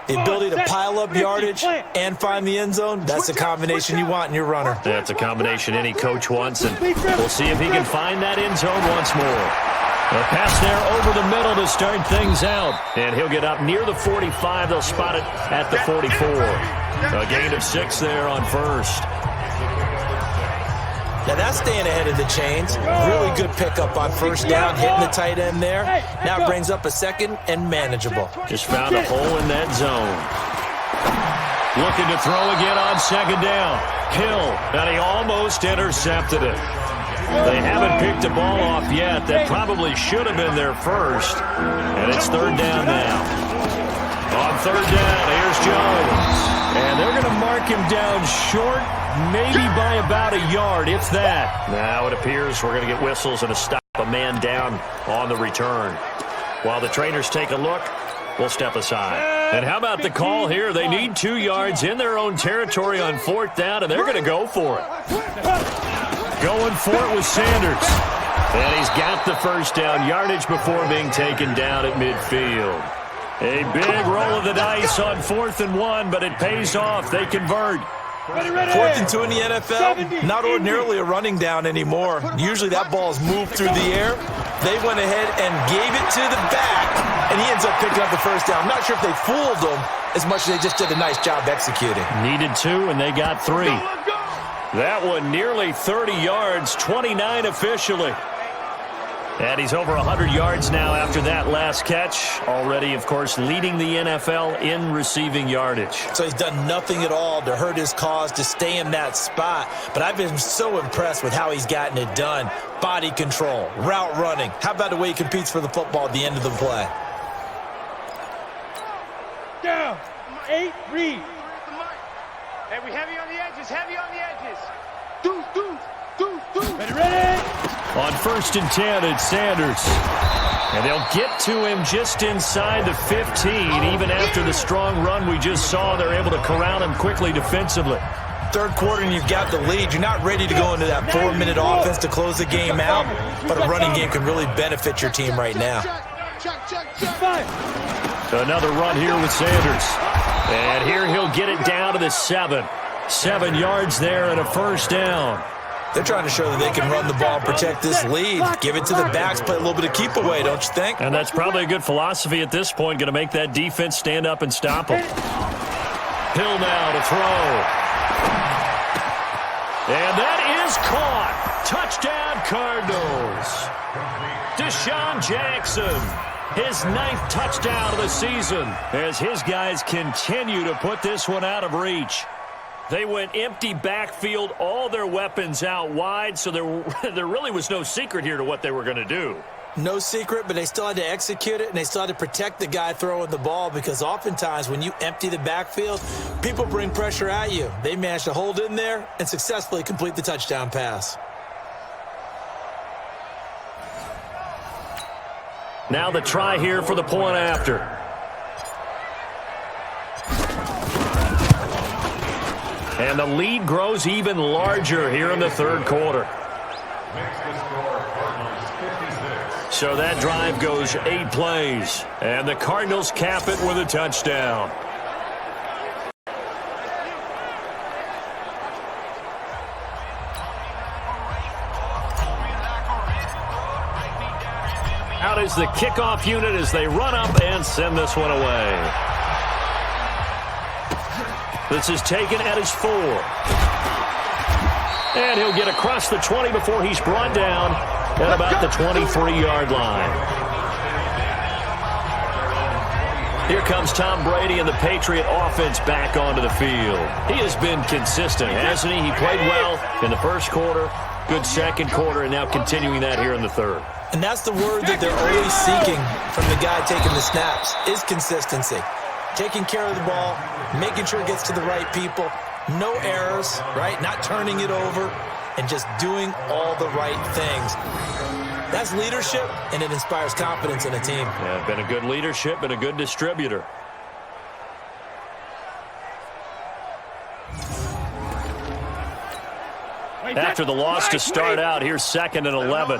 The ability to pile up yardage and find the end zone, that's the combination you want in your runner. That's a combination any coach wants, and we'll see if he can find that end zone once more. A pass there over the middle to start things out. And he'll get up near the 45. They'll spot it at the 44. A gain of 6 there on first. Now that's staying ahead of the chains. Really good pickup on first down, hitting the tight end there. Now it brings up a second and manageable. Just found a hole in that zone. Looking to throw again on second down. Hill, and he almost intercepted it. They haven't picked the ball off yet. That probably should have been their first. And it's third down now. On third down, here's Jones. And they're going to mark him down short, maybe by about a yard, if that. Now it appears we're going to get whistles and a stop, a man down on the return. While the trainers take a look, we'll step aside. And how about the call here? They need 2 yards in their own territory on fourth down, and they're going to go for it. Going for it with Sanders. And he's got the first down yardage before being taken down at midfield. A big roll of the dice on 4th and 1, but it pays off. They convert. 4th and 2 in the NFL, not ordinarily a running down anymore. Usually that ball is moved through the air. They went ahead and gave it to the back, and he ends up picking up the first down. I'm not sure if they fooled him as much as they just did a nice job executing. Needed 2, and they got 3. That one nearly 30 yards, 29 officially. And he's over 100 yards now after that last catch. Already, of course, leading the NFL in receiving yardage. So he's done nothing at all to hurt his cause, to stay in that spot. But I've been so impressed with how he's gotten it done. Body control, route running. How about the way he competes for the football at the end of the play? Down. 8, read. Hey, we heavy on the edges, heavy on the edges. Ready? On 1st and 10, it's Sanders. And they'll get to him just inside the 15. Even after the strong run we just saw, they're able to corral him quickly defensively. Third quarter and you've got the lead. You're not ready to go into that 4-minute offense to close the game out, but a running game can really benefit your team right now. Another run here with Sanders. And here he'll get it down to the 7. 7 yards there and a first down. They're trying to show that they can run the ball and protect this lead. Give it to the backs, play a little bit of keep away, don't you think? And that's probably a good philosophy at this point, going to make that defense stand up and stop them. Hill now to throw. And that is caught. Touchdown, Cardinals. Deshaun Jackson, his 9th touchdown of the season, as his guys continue to put this one out of reach. They went empty backfield, all their weapons out wide, so there really was no secret here to what they were going to do. No secret, but they still had to execute it, and they still had to protect the guy throwing the ball, because oftentimes when you empty the backfield, people bring pressure at you. They managed to hold in there and successfully complete the touchdown pass. Now the try here for the point after. And the lead grows even larger here in the third quarter. So that drive goes 8 plays. And the Cardinals cap it with a touchdown. Out is the kickoff unit as they run up and send this one away. This is taken at his 4. And he'll get across the 20 before he's brought down at about the 23-yard line. Here comes Tom Brady and the Patriot offense back onto the field. He has been consistent, hasn't he? He played well in the first quarter, good second quarter, and now continuing that here in the third. And that's the word that they're always seeking from the guy taking the snaps, is consistency. Taking care of the ball, making sure it gets to the right people, no errors, right? Not turning it over, and just doing all the right things. That's leadership, and it inspires confidence in a team. Yeah, been a good leadership, been a good distributor. After the loss to start out, here's 2nd and 11.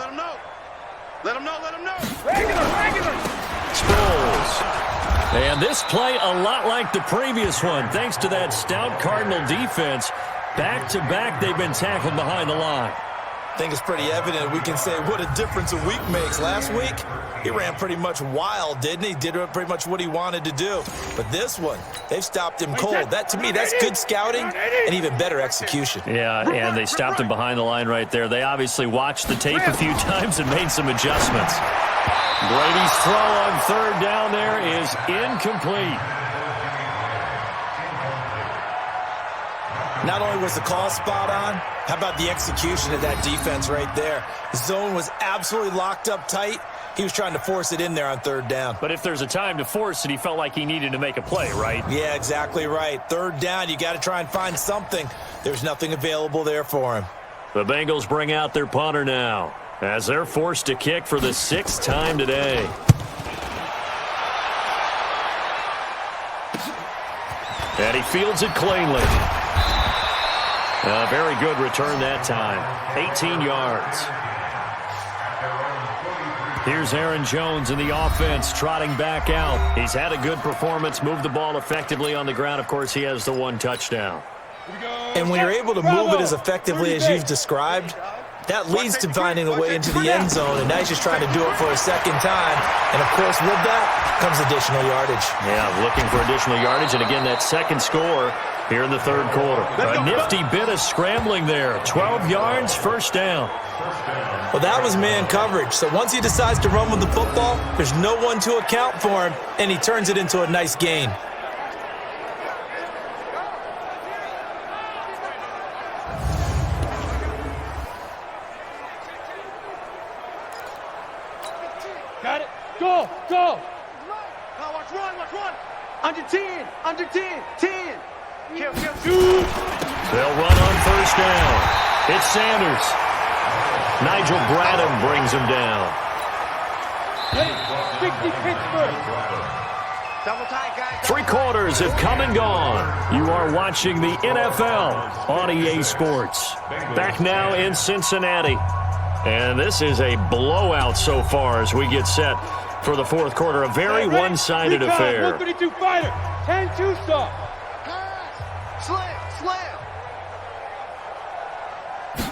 Let him know. Regular. Sproles. And this play a lot like the previous one, thanks to that stout Cardinal defense. Back-to-back, they've been tackled behind the line. I think it's pretty evident we can say what a difference a week makes. Last week, he ran pretty much wild, didn't he? Did pretty much what he wanted to do. But this one, they've stopped him cold. That, to me, that's good scouting and even better execution. Yeah, and they stopped him behind the line right there. They obviously watched the tape a few times and made some adjustments. Brady's throw on third down there is incomplete. Not only was the call spot on, how about the execution of that defense right there? The zone was absolutely locked up tight. He was trying to force it in there on third down. But if there's a time to force it, he felt like he needed to make a play, right? Yeah, exactly right. Third down, you got to try and find something. There's nothing available there for him. The Bengals bring out their punter now as they're forced to kick for the 6th time today. And he fields it cleanly. A very good return that time. 18 yards. Here's Aaron Jones in the offense trotting back out. He's had a good performance, moved the ball effectively on the ground. Of course, he has the 1 touchdown. And when you're able to move it as effectively as you've described, that leads to finding a way into the end zone, and now he's just trying to do it for a second time. And, of course, with that comes additional yardage. Yeah, looking for additional yardage, and again, that second score here in the third quarter. A nifty bit of scrambling there. 12 yards, first down. Well, that was man coverage. So once he decides to run with the football, there's no one to account for him, and he turns it into a nice gain. Got it. Go, go. Now watch one. Under 10, 10. Kill. They'll run on first down. It's Sanders. Nigel Bradham brings him down. Hey, 60 Pittsburgh. Double tight, guys. 3 quarters have come and gone. You are watching the NFL on EA Sports. Back now in Cincinnati. And this is a blowout so far as we get set for the fourth quarter. A very one-sided affair. 132 fighter. 10-2 stop. Slam.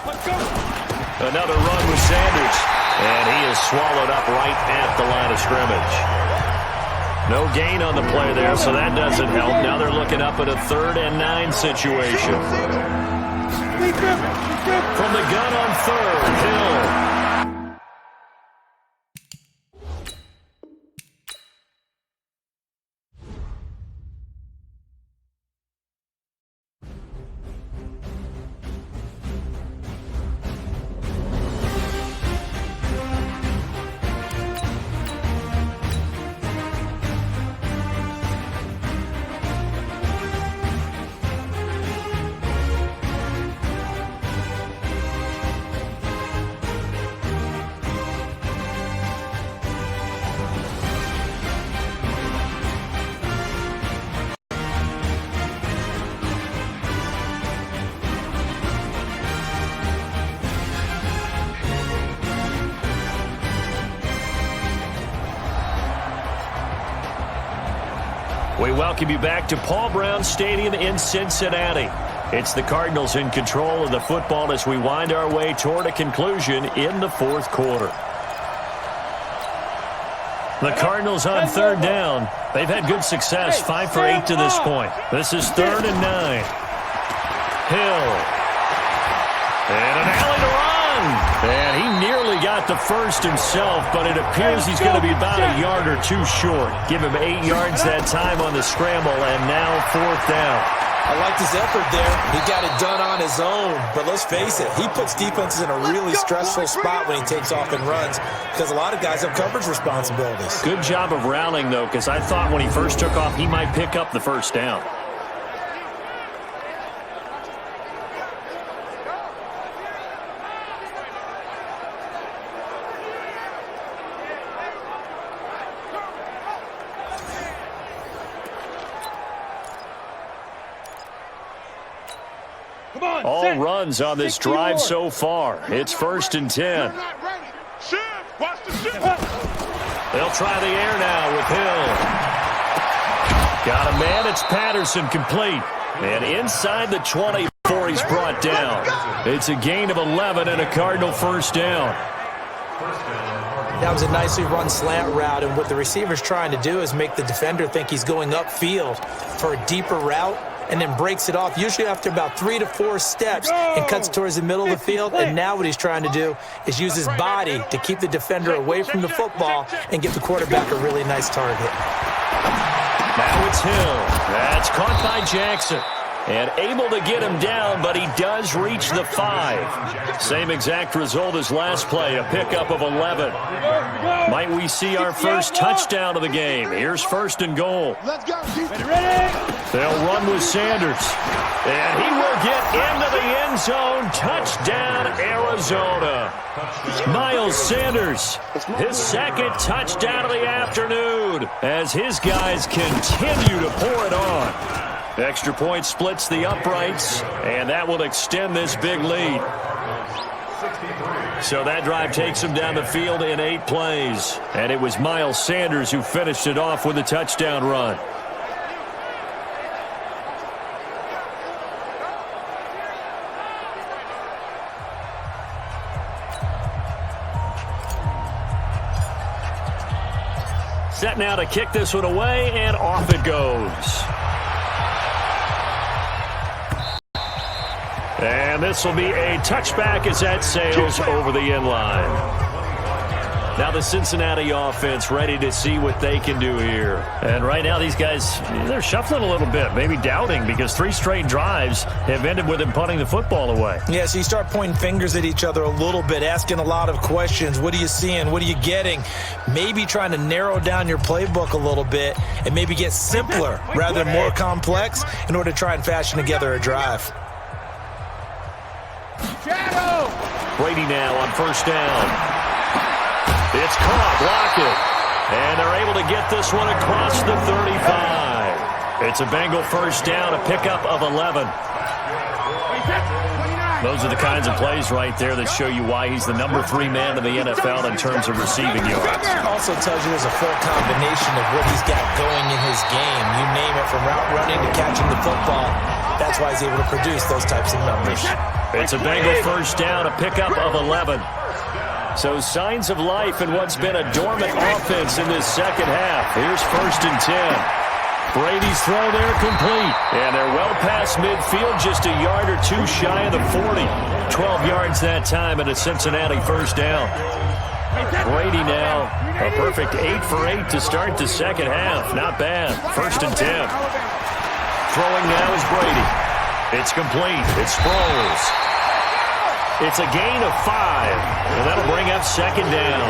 Let's go. Another run with Sanders. And he is swallowed up right at the line of scrimmage. No gain on the play there, so that doesn't help. Now they're looking up at a 3rd and 9 situation. From the gun on third, Hill. We welcome you back to Paul Brown Stadium in Cincinnati. It's the Cardinals in control of the football as we wind our way toward a conclusion in the fourth quarter. The Cardinals on third down. They've had good success, 5 for 8 to this point. This is 3rd and 9. Hill. And an alley to run. And he nearly got the first himself, but it appears he's going to be about a yard or 2 short. Give him 8 yards that time on the scramble, and now 4th down. I liked his effort there. He got it done on his own. But let's face it, he puts defenses in a really stressful spot when he takes off and runs because a lot of guys have coverage responsibilities. Good job of rallying, though, because I thought when he first took off, he might pick up the first down. All runs on this drive so far. It's 1st and 10. They'll try the air now with Hill. Got a man. It's Patterson complete. And inside the 20. before he's brought down. It's a gain of 11 and a Cardinal first down. That was a nicely run slant route, and what the receiver's trying to do is make the defender think he's going upfield for a deeper route, and then breaks it off, usually after about 3 to 4 steps, and cuts towards the middle of the field. And now what he's trying to do is use his body to keep the defender away from the football and give the quarterback a really nice target. Now it's Hill. That's caught by Jackson. And able to get him down, but he does reach the 5. Same exact result as last play, a pickup of 11. Might we see our first touchdown of the game? Here's first and goal. Let's go. They'll run with Sanders. And he will get into the end zone. Touchdown, Arizona. Miles Sanders, his second touchdown of the afternoon as his guys continue to pour it on. Extra point splits the uprights, and that will extend this big lead. So that drive takes him down the field in 8 plays. And it was Miles Sanders who finished it off with a touchdown run. Set now to kick this one away, and off it goes. And this will be a touchback as that sails over the end line. Now the Cincinnati offense ready to see what they can do here. And right now these guys, they're shuffling a little bit, maybe doubting, because 3 straight drives have ended with them punting the football away. Yeah, so you start pointing fingers at each other a little bit, asking a lot of questions. What are you seeing? What are you getting? Maybe trying to narrow down your playbook a little bit and maybe get simpler rather than more complex in order to try and fashion together a drive. Brady now on first down. It's caught, blocked it. And they're able to get this one across the 35. It's a Bengal first down, a pickup of 11. Those are the kinds of plays right there that show you why he's the number 3 man in the NFL in terms of receiving yards. Also tells you there's a full combination of what he's got going in his game. You name it, from route running to catching the football. That's why he's able to produce those types of numbers. It's a Bengal first down, a pickup of 11. So signs of life in what's been a dormant offense in this second half. Here's first and 10. Brady's throw there complete. And they're well past midfield, just a yard or 2 shy of the 40. 12 yards that time and a Cincinnati first down. Brady now, a perfect 8 for 8 to start the second half. Not bad. First and 10. Throwing now is Brady. It's complete. It's Sproles. It's a gain of 5, and that'll bring up second down.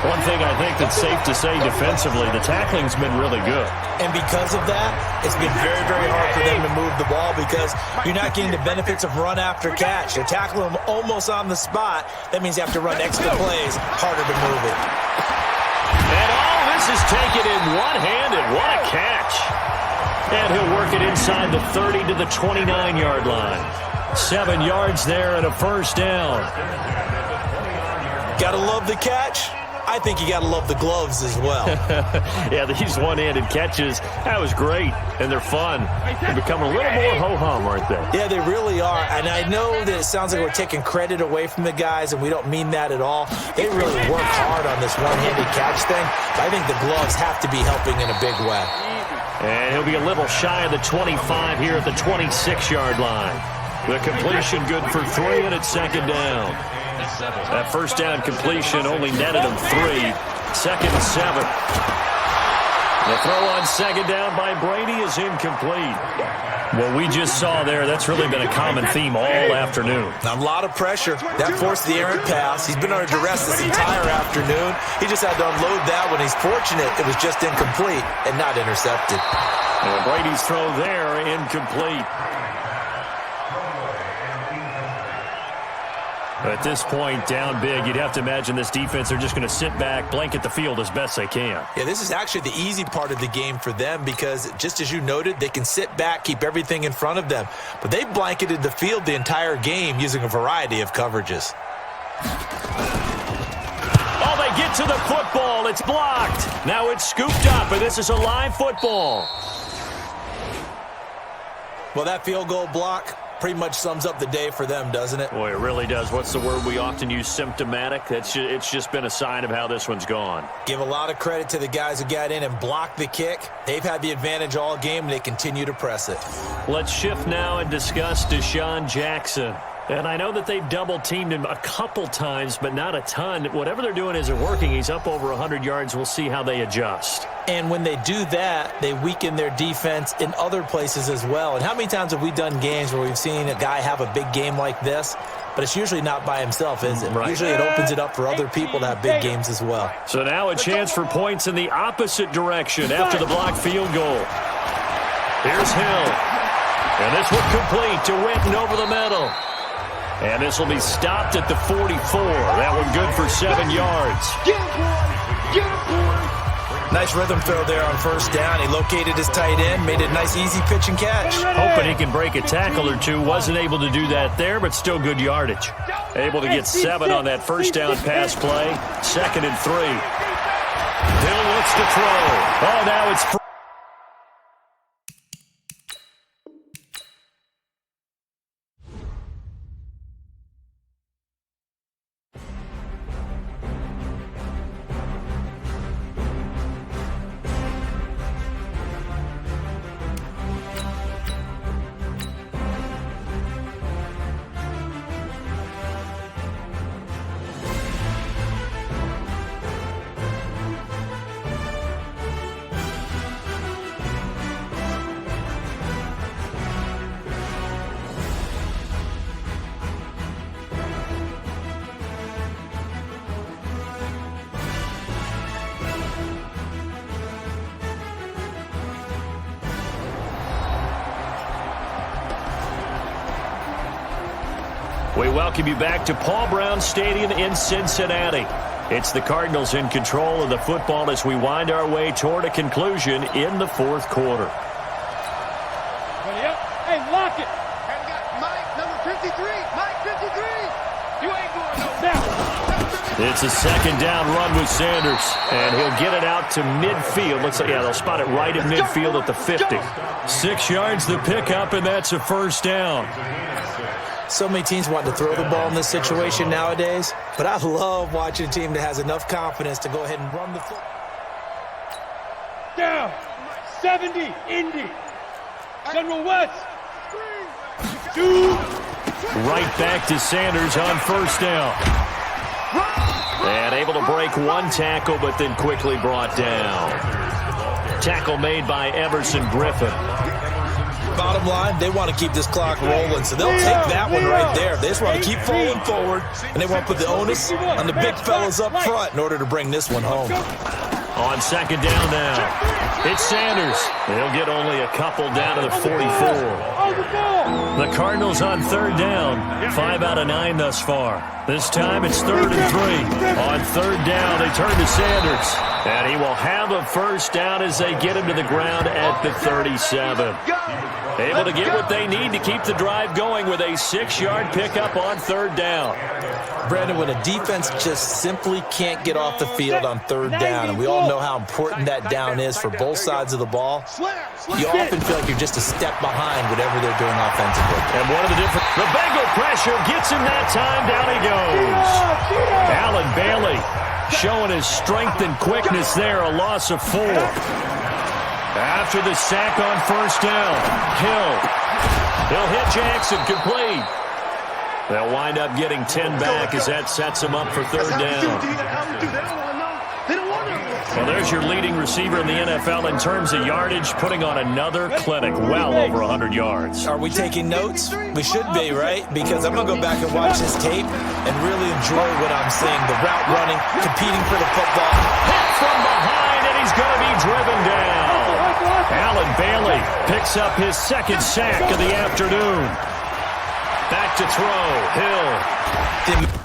One thing I think that's safe to say defensively, the tackling's been really good. And because of that, it's been very, very hard for them to move the ball because you're not getting the benefits of run after catch. You're tackling them almost on the spot. That means you have to run extra plays, harder to move it. And all this is taken in one-handed. What a catch. And he'll work it inside the 30 to the 29-yard line. 7 yards there and a first down. Gotta love the catch. I think you gotta love the gloves as well. Yeah, these one-handed catches, that was great, and they're fun. They become a little more ho-hum, aren't they? Yeah, they really are. And I know that it sounds like we're taking credit away from the guys, and we don't mean that at all. They really work hard on this one-handed catch thing. I think the gloves have to be helping in a big way. And he'll be a little shy of the 25 here at the 26-yard line. The completion good for 3, and it's second down. That first down completion only netted him 3. Second and 7. The throw on second down by Brady is incomplete. What we just saw there, that's really been a common theme all afternoon. A lot of pressure. That forced the errant pass. He's been under duress this entire afternoon. He just had to unload that one. He's fortunate it was just incomplete and not intercepted. And Brady's throw there, incomplete. At this point, down big, you'd have to imagine this defense are just going to sit back, blanket the field as best they can. Yeah, this is actually the easy part of the game for them because, just as you noted, they can sit back, keep everything in front of them. But they blanketed the field the entire game using a variety of coverages. Oh, they get to the football. It's blocked. Now it's scooped up, and this is a live football. Well, that field goal block pretty much sums up the day for them, doesn't it? Boy, it really does. What's the word we often use? Symptomatic. It's just been a sign of how this one's gone. Give a lot of credit to the guys who got in and blocked the kick. They've had the advantage all game, and they continue to press it. Let's shift now and discuss Deshaun Jackson. And I know that they've double-teamed him a couple times, but not a ton. Whatever they're doing isn't working. He's up over 100 yards. We'll see how they adjust. And when they do that, they weaken their defense in other places as well. And how many times have we done games where we've seen a guy have a big game like this, but it's usually not by himself, is it? Right. Usually it opens it up for other people to have big games as well. So now a chance for points in the opposite direction after the blocked field goal. Here's Hill. And this one complete to Witten over the middle. And this will be stopped at the 44. That one good for 7 yards. Nice rhythm throw there on first down. He located his tight end, made it a nice easy pitch and catch. Hoping he can break a tackle or two. Wasn't able to do that there, but still good yardage. Able to get 7 on that first down pass play. 2nd and 3. Hill looks to throw. Oh, now it's free. We welcome you back to Paul Brown Stadium in Cincinnati. It's the Cardinals in control of the football as we wind our way toward a conclusion in the 4th quarter. Hey, lock it. And we got Mike, number 53. Mike, 53. You ain't going nowhere. It's a 2nd down run with Sanders, and he'll get it out to midfield. Looks like, yeah, they'll spot it right at midfield at the 50. 6 yards the pickup, and that's a 1st down. So many teams want to throw the ball in this situation nowadays, but I love watching a team that has enough confidence to go ahead and run the football. Down. 70. Indy. General West. 2. Right back to Sanders on 1st down. And able to break one tackle, but then quickly brought down. Tackle made by Everson Griffin. Bottom line, they want to keep this clock rolling, so they'll take that one right there. They just want to keep falling forward, and they want to put the onus on the big fellas up front in order to bring this one home. On 2nd down now, it's Sanders. He'll get only a couple down to the 44. The Cardinals on 3rd down, 5 out of 9 thus far. This time it's 3rd and 3. On 3rd down, they turn to Sanders, and he will have a 1st down as they get him to the ground at the 37. Able to get what they need to keep the drive going with a 6-yard pickup on 3rd down. Brandon, when a defense just simply can't get off the field on 3rd down, and we all know how important that down is for both sides of the ball, you often feel like you're just a step behind whatever they're doing offensively. And one of the Bengal pressure gets him that time. Down he goes. Allen Bailey showing his strength and quickness there. A loss of 4. After the sack on 1st down, He'll hit Jackson, complete. They'll wind up getting 10 back as that sets him up for 3rd down. Well, there's your leading receiver in the NFL in terms of yardage, putting on another clinic, well over 100 yards. Are we taking notes? We should be, right? Because I'm going to go back and watch this tape and really enjoy what I'm seeing. The route running, competing for the football. Hit from behind, and he's going to be driven down. Allen Bailey picks up his 2nd sack of the afternoon. Back to throw, Hill.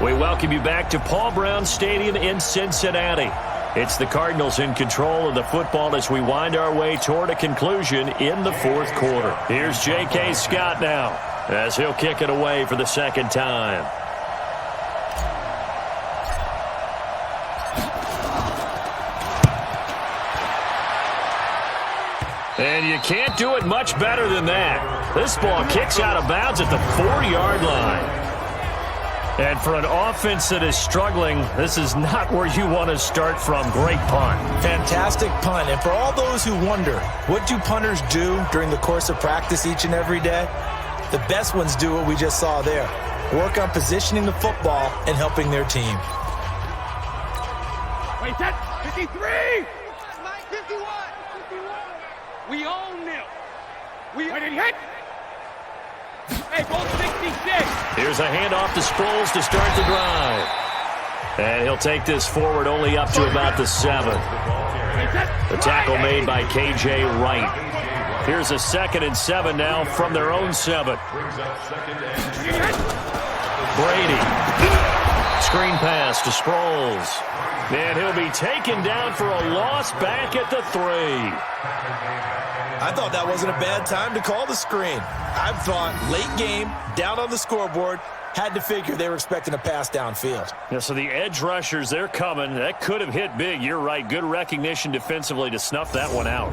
We welcome you back to Paul Brown Stadium in Cincinnati. It's the Cardinals in control of the football as we wind our way toward a conclusion in the fourth quarter. Here's J.K. Scott now as he'll kick it away for the second time. And you can't do it much better than that. This ball kicks out of bounds at the 4-yard line. And for an offense that is struggling, this is not where you want to start from. Great punt. Fantastic punt. And for all those who wonder, what do punters do during the course of practice each and every day? The best ones do what we just saw there. Work on positioning the football and helping their team. Wait, that's 53! 51! We own them. Where did he hit? Hey, goal 66. Here's a handoff to Sproles to start the drive. And he'll take this forward only up to about the 7. The tackle made by K.J. Wright. Here's a 2nd and 7 now from their own 7. Brady. Screen pass to Sproles. And he'll be taken down for a loss back at the 3. I thought that wasn't a bad time to call the screen. I thought late game, down on the scoreboard, had to figure they were expecting a pass downfield. Yeah, so the edge rushers, they're coming. That could have hit big. You're right. Good recognition defensively to snuff that one out.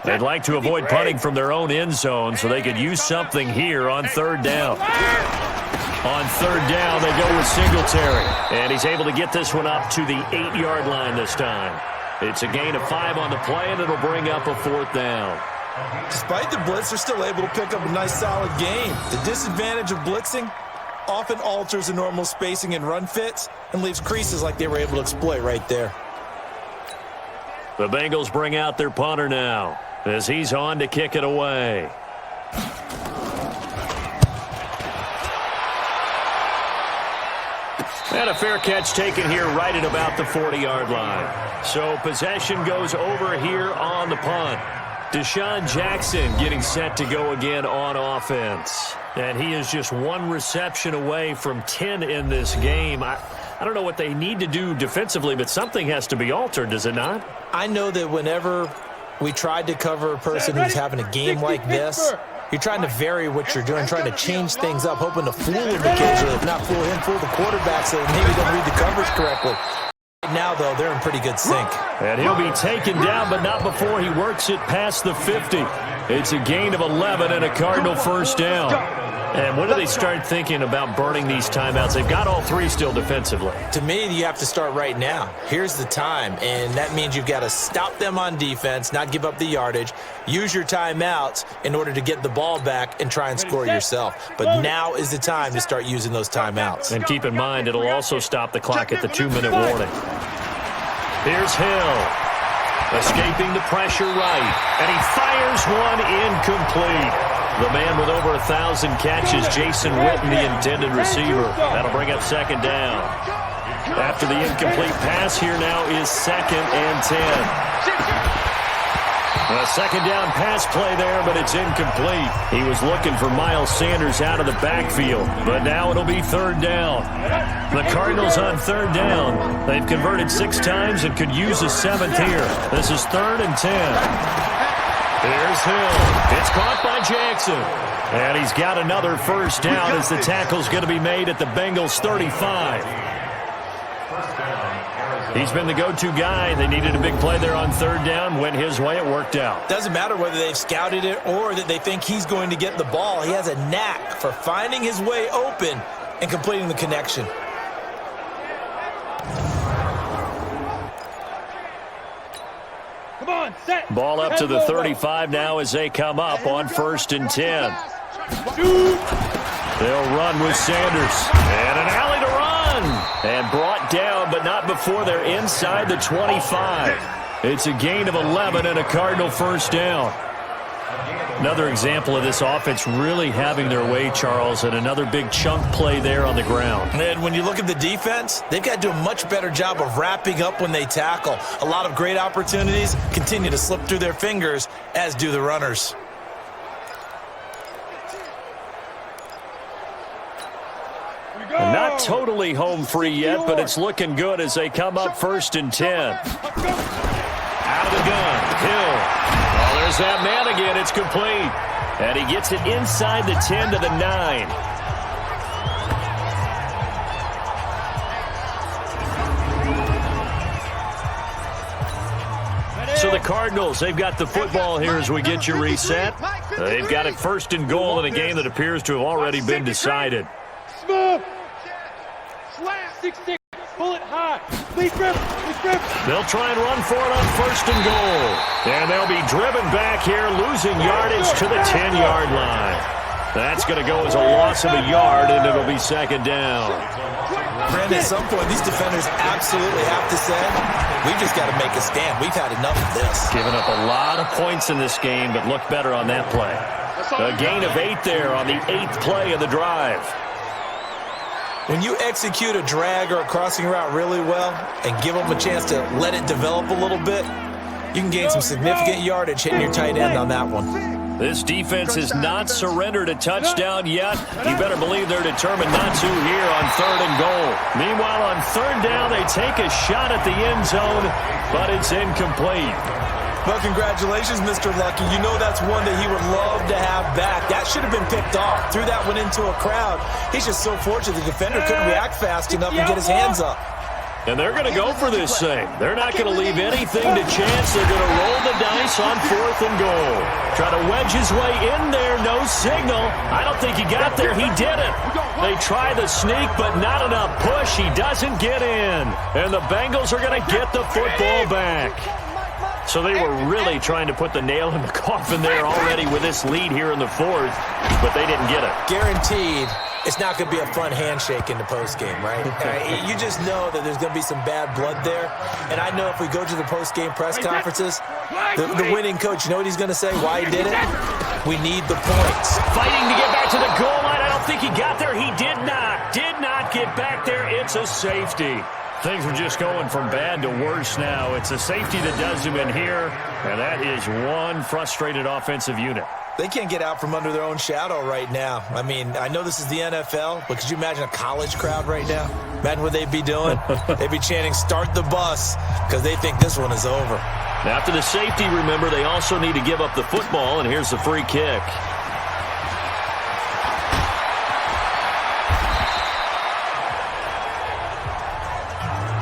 They'd like to avoid punting from their own end zone so they could use something here on 3rd down. On 3rd down, they go with Singletary. And he's able to get this one up to the 8-yard line this time. It's a gain of 5 on the play, and it'll bring up a 4th down. Despite the blitz, they're still able to pick up a nice, solid gain. The disadvantage of blitzing often alters the normal spacing and run fits and leaves creases like they were able to exploit right there. The Bengals bring out their punter now as he's on to kick it away. And a fair catch taken here right at about the 40-yard line. So possession goes over here on the punt. Deshaun Jackson getting set to go again on offense. And he is just 1 reception away from 10 in this game. I don't know what they need to do defensively, but something has to be altered, does it not? I know that whenever we tried to cover a person who's having a game like this, you're trying to vary what you're doing, trying to change things up, hoping to fool him occasionally. If not fool him, fool the quarterback so maybe they don't read the coverage correctly. Right now, though, they're in pretty good sync. And he'll be taken down, but not before he works it past the 50. It's a gain of 11 and a Cardinal 1st down. And when do they start thinking about burning these timeouts? They've got all 3 still defensively. To me, you have to start right now. Here's the time, and that means you've got to stop them on defense, not give up the yardage, use your timeouts in order to get the ball back and try and score yourself. But now is the time to start using those timeouts. And keep in mind, it'll also stop the clock at the 2-minute warning. Here's Hill. Escaping the pressure right, and he fires one incomplete. The man with over 1,000 catches, Jason Witten, the intended receiver. That'll bring up 2nd down. After the incomplete pass, here now is 2nd and 10. A 2nd down pass play there, but it's incomplete. He was looking for Miles Sanders out of the backfield, but now it'll be 3rd down. The Cardinals on 3rd down. They've converted 6 times and could use a 7th here. This is 3rd and 10. Here's Hill. It's caught by Jackson. And he's got another 1st down as the tackle's going to be made at the Bengals 35. He's been the go-to guy. They needed a big play there on 3rd down. Went his way. It worked out. Doesn't matter whether they've scouted it or that they think he's going to get the ball. He has a knack for finding his way open and completing the connection. Come on, set. Ball up to the 35 now as they come up on 1st and 10. They'll run with Sanders. And an alley to run. And brought down, but not before they're inside the 25. It's a gain of 11 and a Cardinal 1st down. Another example of this offense really having their way, Charles, and another big chunk play there on the ground. And when you look at the defense, they've got to do a much better job of wrapping up when they tackle. A lot of great opportunities continue to slip through their fingers, as do the runners. Not totally home free yet, but it's looking good as they come up 1st and 10. Out of the gun, Hill. Oh, there's that man again. It's complete. And he gets it inside the 10 to the 9. So the Cardinals, they've got the football here as we get you reset. They've got it 1st and goal in a game that appears to have already been decided. Smooth. Slam. 6-6. Pull it high. Lead grip. They'll try and run for it on 1st and goal. And they'll be driven back here, losing yardage to the 10-yard line. That's going to go as a loss of a yard, and it'll be 2nd down. Brandon, at some point, these defenders absolutely have to say, we've just got to make a stand. We've had enough of this. Giving up a lot of points in this game, but look better on that play. A gain of 8 there on the 8th play of the drive. When you execute a drag or a crossing route really well and give them a chance to let it develop a little bit, you can gain some significant yardage hitting your tight end on that one. This defense has not surrendered a touchdown yet. You better believe they're determined not to here on 3rd and goal. Meanwhile, on 3rd down, they take a shot at the end zone, but it's incomplete. Well, congratulations, Mr. Lucky. You know that's one that he would love to have back. That should have been picked off. Threw that one into a crowd. He's just so fortunate the defender couldn't react fast enough and get his hands up. And they're going to go for this thing. They're not going to leave anything to chance. They're going to roll the dice on 4th and goal. Try to wedge his way in there. No signal. I don't think he got there. He didn't. They try the sneak, but not enough push. He doesn't get in. And the Bengals are going to get the football back. So they were really trying to put the nail in the coffin there already with this lead here in the 4th, but they didn't get it. Guaranteed it's not going to be a fun handshake in the postgame, right? You just know that there's going to be some bad blood there. And I know if we go to the postgame press conferences, the winning coach, you know what he's going to say, why he did it? We need the points. Fighting to get back to the goal line. I don't think he got there. He did not get back there. It's a safety. Things are just going from bad to worse now. It's a safety that does him in here, and that is one frustrated offensive unit. They can't get out from under their own shadow right now. I mean, I know this is the NFL, but could you imagine a college crowd right now? Imagine what they'd be doing. They'd be chanting, "Start the bus," because they think this one is over. After the safety, remember, they also need to give up the football, and here's the free kick.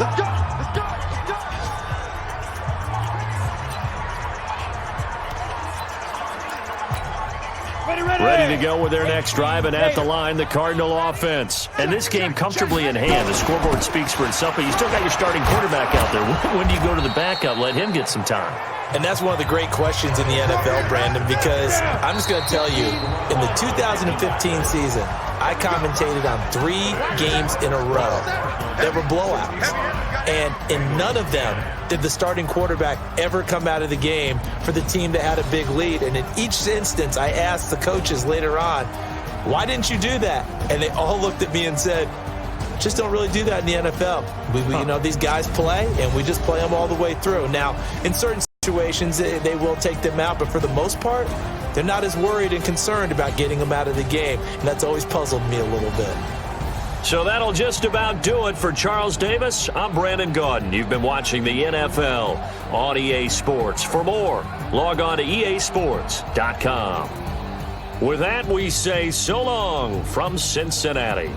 Let's go! Let's go! Let's go! Ready to go with their next drive, and at the line, the Cardinal offense. And this game comfortably in hand. The scoreboard speaks for itself, but you still got your starting quarterback out there. When do you go to the backup? Let him get some time. And that's one of the great questions in the NFL, Brandon, because I'm just going to tell you, in the 2015 season, I commentated on 3 games in a row that were blowouts. And in none of them did the starting quarterback ever come out of the game for the team that had a big lead. And in each instance, I asked the coaches later on, why didn't you do that? And they all looked at me and said, just don't really do that in the NFL. You know, these guys play, and we just play them all the way through. Now, in certain situations, they will take them out, but for the most part, they're not as worried and concerned about getting them out of the game. And that's always puzzled me a little bit. So that'll just about do it for Charles Davis. I'm Brandon Gaudin. You've been watching the NFL on EA Sports. For more, log on to easports.com. With that, we say so long from Cincinnati.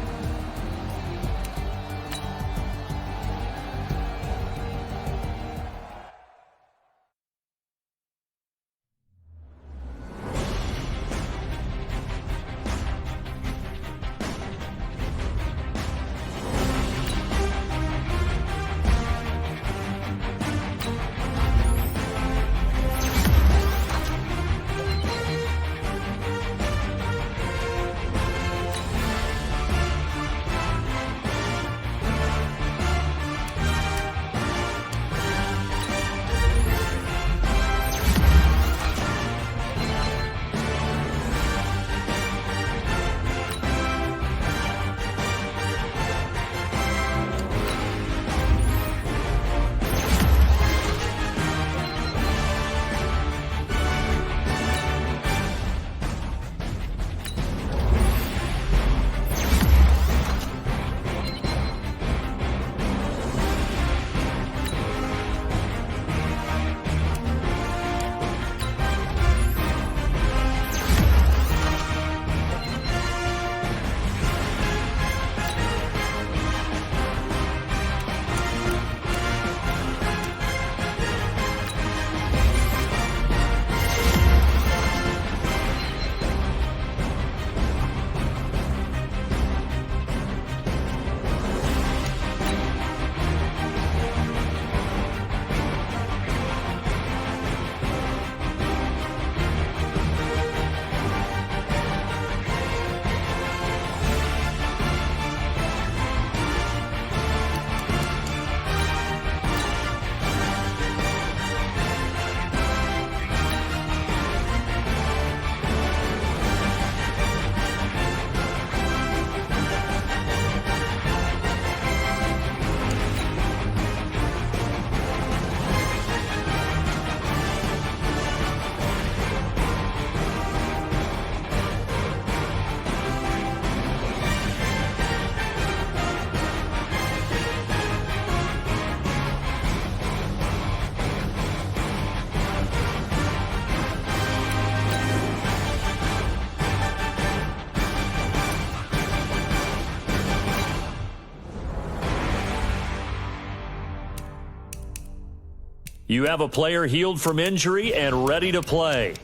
You have a player healed from injury and ready to play.